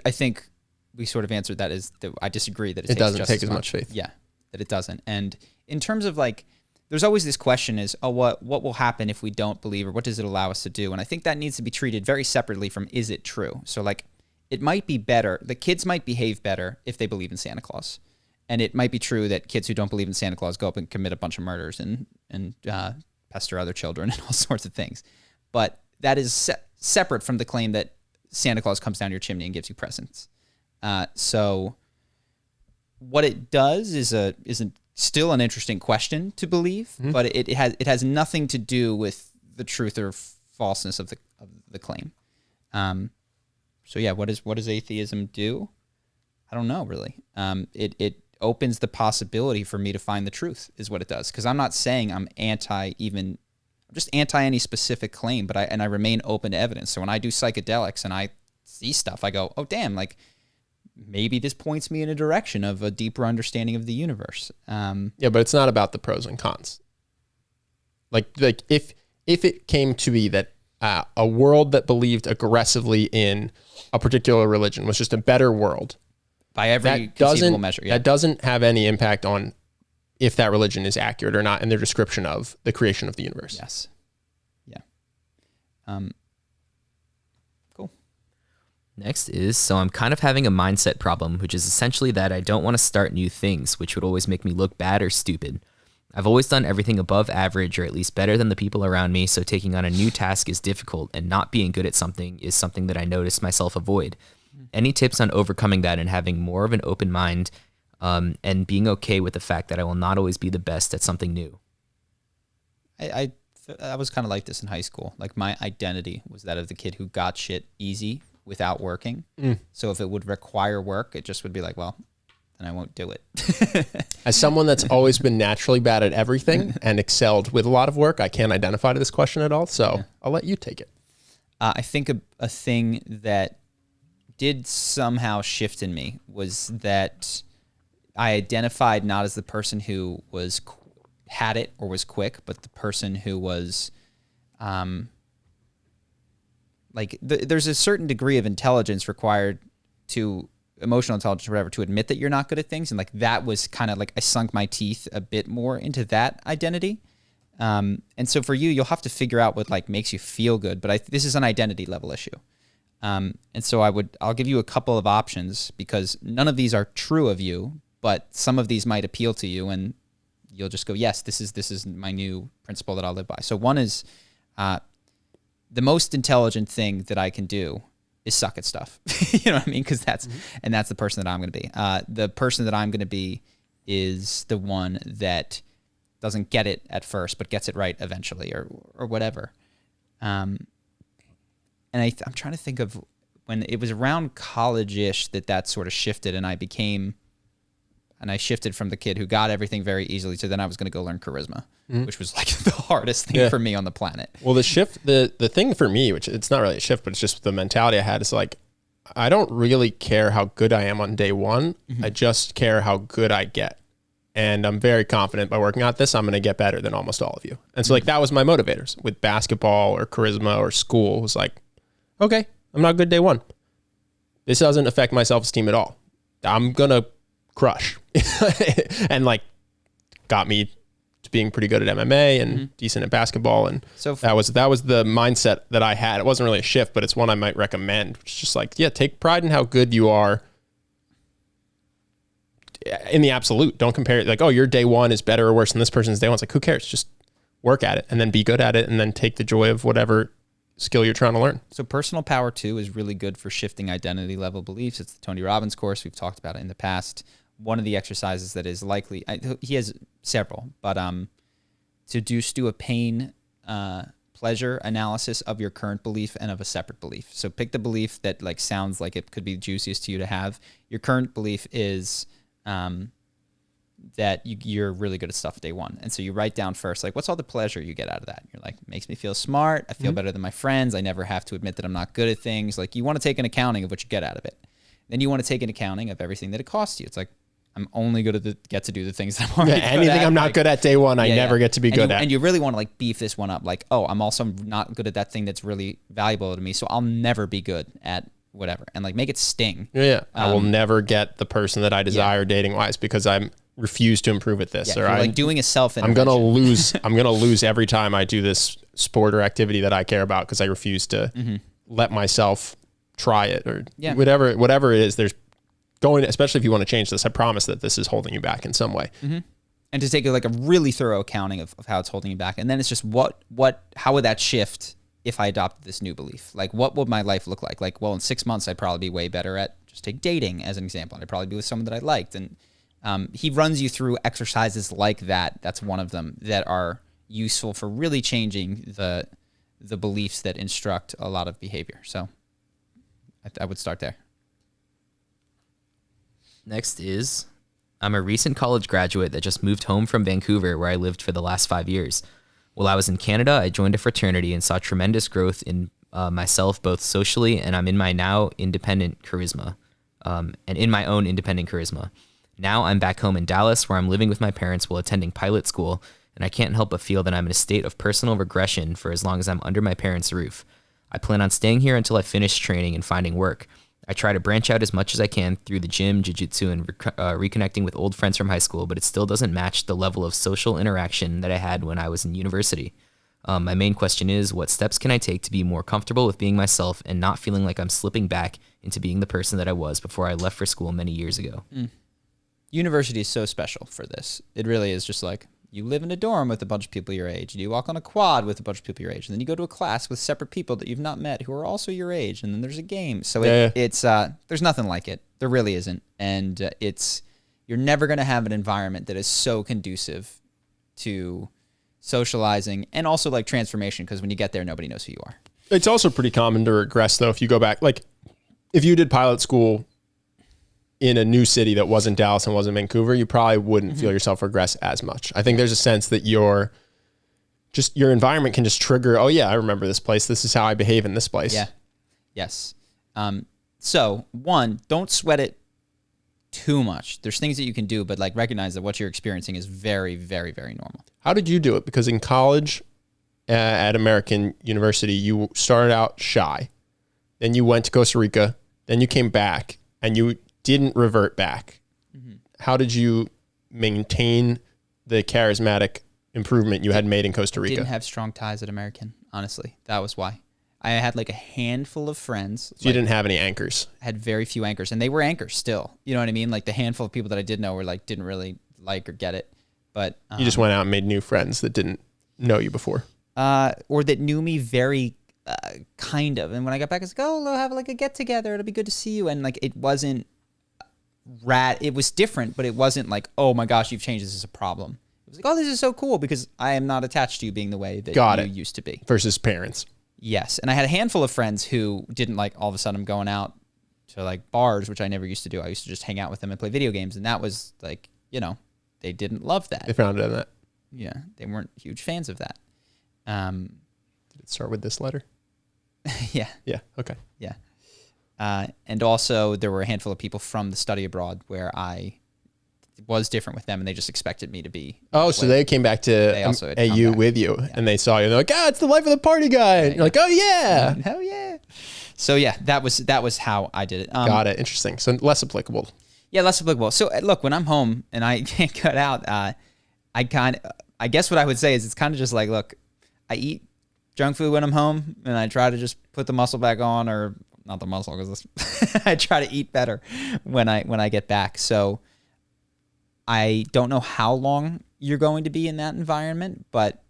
we sort of answered that as that I disagree that it doesn't take as much faith. Yeah, that it doesn't. And in terms of like, there's always this question is, oh, what will happen if we don't believe, or what does it allow us to do? And I think that needs to be treated very separately from is it true? So like, it might be better. The kids might behave better if they believe in Santa Claus. And it might be true that kids who don't believe in Santa Claus go up and commit a bunch of murders and pester other children and all sorts of things. But that is separate from the claim that Santa Claus comes down your chimney and gives you presents. So what it does is still an interesting question to believe, but it has nothing to do with the truth or falseness of the claim. So yeah, what does atheism do? I don't know really. It opens the possibility for me to find the truth is what it does. Because I'm not saying I'm just anti any specific claim, but I remain open to evidence. So when I do psychedelics and I see stuff, I go, oh damn, like maybe this points me in a direction of a deeper understanding of the universe. Yeah, but it's not about the pros and cons. Like if it came to be that a world that believed aggressively in a particular religion was just a better world by every conceivable measure. Yeah. That doesn't have any impact on if that religion is accurate or not in their description of the creation of the universe. Yes. Yeah. Cool. Next is, so I'm kind of having a mindset problem, which is essentially that I don't want to start new things, which would always make me look bad or stupid. I've always done everything above average or at least better than the people around me, so taking on a new task is difficult, and not being good at something is something that I notice myself avoid. Any tips on overcoming that and having more of an open mind and being okay with the fact that I will not always be the best at something new? I was kind of like this in high school. Like my identity was that of the kid who got shit easy without working. So if it would require work, it just would be like, well, then I won't do it. As someone that's always been naturally bad at everything and excelled with a lot of work, I can't identify to this question at all. So I'll let you take it. I think a thing that did somehow shift in me was that I identified not as the person who had it or was quick, but the person who was there's a certain degree of intelligence required to emotional intelligence or whatever to admit that you're not good at things. And like that was kind of like I sunk my teeth a bit more into that identity. And so for you'll have to figure out what like makes you feel good. But this is an identity level issue. And so I'll give you a couple of options because none of these are true of you, but some of these might appeal to you and you'll just go, yes, this is my new principle that I'll live by. So one is the most intelligent thing that I can do is suck at stuff. You know what I mean? Because that's the person that I'm going to be. The person that I'm going to be is the one that doesn't get it at first, but gets it right eventually, or whatever. And I'm trying to think of when it was around college-ish that sort of shifted, and I shifted from the kid who got everything very easily to then I was going to go learn charisma, which was like the hardest thing for me on the planet. Well, the shift, the thing for me, which it's not really a shift, but it's just the mentality I had is like, I don't really care how good I am on day one. I just care how good I get. And I'm very confident by working at this, I'm going to get better than almost all of you. And so like, that was my motivators with basketball or charisma or school. It was like, okay, I'm not good day one. This doesn't affect my self-esteem at all. I'm going to crush. And like got me to being pretty good at MMA and decent at basketball. And so that was the mindset that I had. It wasn't really a shift, but it's one I might recommend. It's just like, yeah, take pride in how good you are in the absolute. Don't compare it like, oh, your day one is better or worse than this person's day one. It's like, who cares? Just work at it and then be good at it and then take the joy of whatever skill you're trying to learn. So Personal Power 2 is really good for shifting identity level beliefs. It's the Tony Robbins course. We've talked about it in the past. One of the exercises that is likely, he has several, but to do a pain pleasure analysis of your current belief and of a separate belief. So pick the belief that like sounds like it could be juiciest to you to have. Your current belief is that you're really good at stuff day one. And so you write down first, like, what's all the pleasure you get out of that? You're like, makes me feel smart. I feel better than my friends. I never have to admit that I'm not good at things. Like, you want to take an accounting of what you get out of it. Then you want to take an accounting of everything that it costs you. It's like, I'm only good at get to do the things that I'm already good anything at. I'm not good at day one, I never get to be good at. And you really want to like beef this one up. Like, oh, I'm also not good at that thing that's really valuable to me. So I'll never be good at whatever. And like make it sting. Yeah. I will never get the person that I desire dating wise because I'm refuse to improve at this. Yeah, or you're like doing a self I'm going to lose. I'm going to lose every time I do this sport or activity that I care about because I refuse to let myself try it or whatever it is. There's especially if you want to change this, I promise that this is holding you back in some way. And to take like a really thorough accounting of how it's holding you back. And then it's just how would that shift if I adopted this new belief? Like, what would my life look like? Like, well, in 6 months, I'd probably be way better at, just take dating as an example. I'd probably be with someone that I liked. And he runs you through exercises like that. That's one of them that are useful for really changing the beliefs that instruct a lot of behavior. So I would start there. Next is, I'm a recent college graduate that just moved home from Vancouver, where I lived for the last 5 years. While I was in Canada, I joined a fraternity and saw tremendous growth in myself, both socially and I'm in my now independent charisma, and in my own independent charisma. Now I'm back home in Dallas, where I'm living with my parents while attending pilot school, and I can't help but feel that I'm in a state of personal regression for as long as I'm under my parents' roof. I plan on staying here until I finish training and finding work. I try to branch out as much as I can through the gym, jiu-jitsu, and reconnecting with old friends from high school, but it still doesn't match the level of social interaction that I had when I was in university. My main question is, what steps can I take to be more comfortable with being myself and not feeling like I'm slipping back into being the person that I was before I left for school many years ago? University is so special for this. It really is just like, you live in a dorm with a bunch of people your age, and you walk on a quad with a bunch of people your age, and then you go to a class with separate people that you've not met who are also your age, and then there's a game. So it's there's nothing like it. There really isn't. And you're never going to have an environment that is so conducive to socializing and also like transformation, because when you get there, nobody knows who you are. It's also pretty common to regress, though, if you go back. Like, if you did pilot school in a new city that wasn't Dallas and wasn't Vancouver, you probably wouldn't feel yourself regress as much. I think there's a sense that your environment can just trigger, oh yeah, I remember this place. This is how I behave in this place. Yeah. Yes. So one, don't sweat it too much. There's things that you can do, but like recognize that what you're experiencing is very, very, very normal. How did you do it? Because in college at American University, you started out shy. Then you went to Costa Rica. Then you came back and you didn't revert back. How did you maintain the charismatic improvement you had made in Costa Rica? Didn't have strong ties at American, honestly. That was why. I had like a handful of friends. So you didn't have any anchors? Had very few anchors, and they were anchors still. You know what I mean? Like the handful of people that I did know were like, didn't really like or get it. But you just went out and made new friends that didn't know you before? Or that knew me very kind of. And when I got back, I was like, oh, we'll have like a get together. It'll be good to see you. And like, it wasn't it was different, but it wasn't like, oh my gosh, you've changed. This is a problem. It was like, oh, this is so cool because I am not attached to you being the way that you used to be. Versus parents. Yes. And I had a handful of friends who didn't like all of a sudden going out to like bars, which I never used to do. I used to just hang out with them and play video games. And that was like, you know, they didn't love that. They found it in that. Yeah. They weren't huge fans of that. Did it start with this letter? Yeah. Yeah. Okay. Yeah. And also there were a handful of people from the study abroad where I was different with them and they just expected me to be. Oh, so they came back to AU with you and they saw you and they're like, it's the life of the party guy. And you're like, oh yeah. Hell yeah. So yeah, that was how I did it. Got it. Interesting. So less applicable. Yeah, less applicable. So look, when I'm home and I can't cut out, I guess what I would say is it's kind of just like, look, I eat junk food when I'm home and I try to just put the muscle back on, or not the muscle, because I try to eat better when I get back. So I don't know how long you're going to be in that environment, but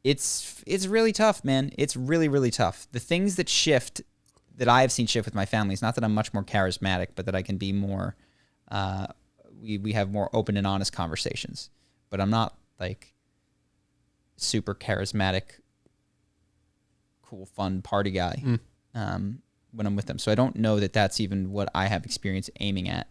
it's really tough, man. It's really, really tough. The things that shift, that I have seen shift with my family, is not that I'm much more charismatic, but that I can be more, we have more open and honest conversations. But I'm not like super charismatic, cool, fun party guy when I'm with them. So I don't know that that's even what I have experience aiming at.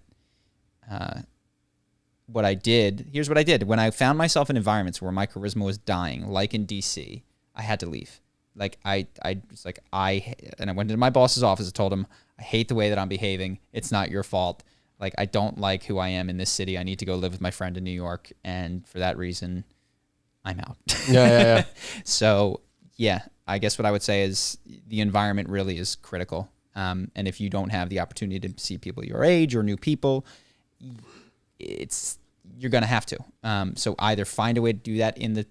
what I did, here's what I did. When I found myself in environments where my charisma was dying, like in DC, I had to leave. Like I was like, and I went into my boss's office and told him, I hate the way that I'm behaving. It's not your fault. Like, I don't like who I am in this city. I need to go live with my friend in New York. And for that reason, I'm out. Yeah. So yeah, I guess what I would say is the environment really is critical. And if you don't have the opportunity to see people your age or new people, you're going to have to. So either find a way to do that in the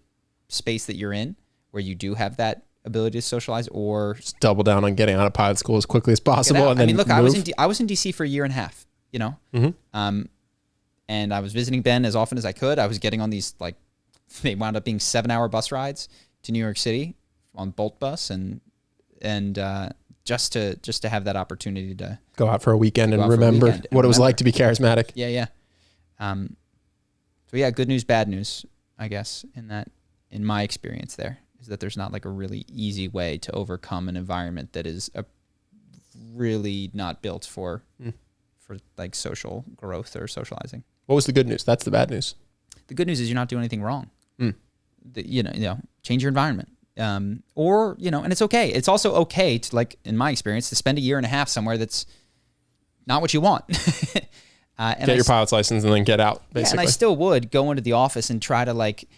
space that you're in, where you do have that ability to socialize, or just double down on getting out of pilot school as quickly as possible. And then look, move. I was in DC for a year and a half, you know? Mm-hmm. And I was visiting Ben as often as I could. I was getting on these, like, they wound up being 7-hour bus rides to New York City on Bolt bus, and just to have that opportunity to go out for a weekend and remember what it was like to be charismatic. Yeah. So yeah, good news, bad news, I guess, in my experience there, is that there's not like a really easy way to overcome an environment that is really not built for like social growth or socializing. What was the good news? That's the bad news. The good news is you're not doing anything wrong. You know, change your environment. Or, you know, and it's okay. It's also okay to, like, in my experience, to spend a year and a half somewhere that's not what you want. And get your pilot's license and then get out, basically. Yeah, and I still would go into the office and try to, like,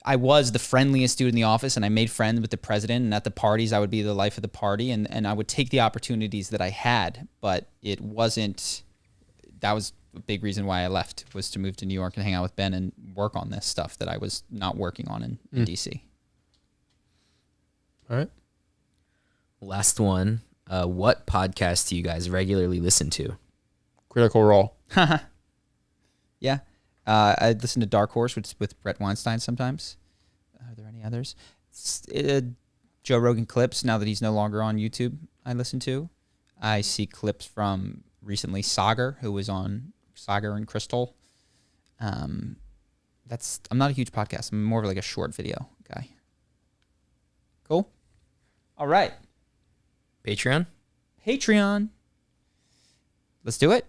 I was the friendliest dude in the office, and I made friends with the president, and at the parties, I would be the life of the party, and I would take the opportunities that I had, but it wasn't, that was a big reason why I left, was to move to New York and hang out with Ben and work on this stuff that I was not working on in DC. All right. Last one. What podcast do you guys regularly listen to? Critical Role. Yeah. I listen to Dark Horse with Bret Weinstein sometimes. Are there any others? Joe Rogan clips, now that he's no longer on YouTube, I listen to. I see clips from recently Sagar, who was on Sagar and Crystal. I'm not a huge podcast. I'm more of like a short video guy. Cool. All right. Patreon? Let's do it.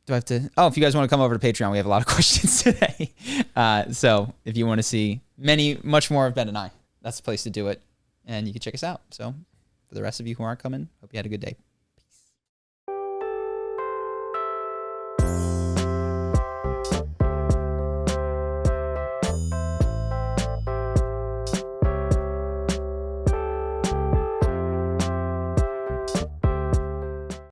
Do I have to? Oh, if you guys want to come over to Patreon, we have a lot of questions today. So if you want to see much more of Ben and I, that's the place to do it. And you can check us out. So for the rest of you who aren't coming, hope you had a good day.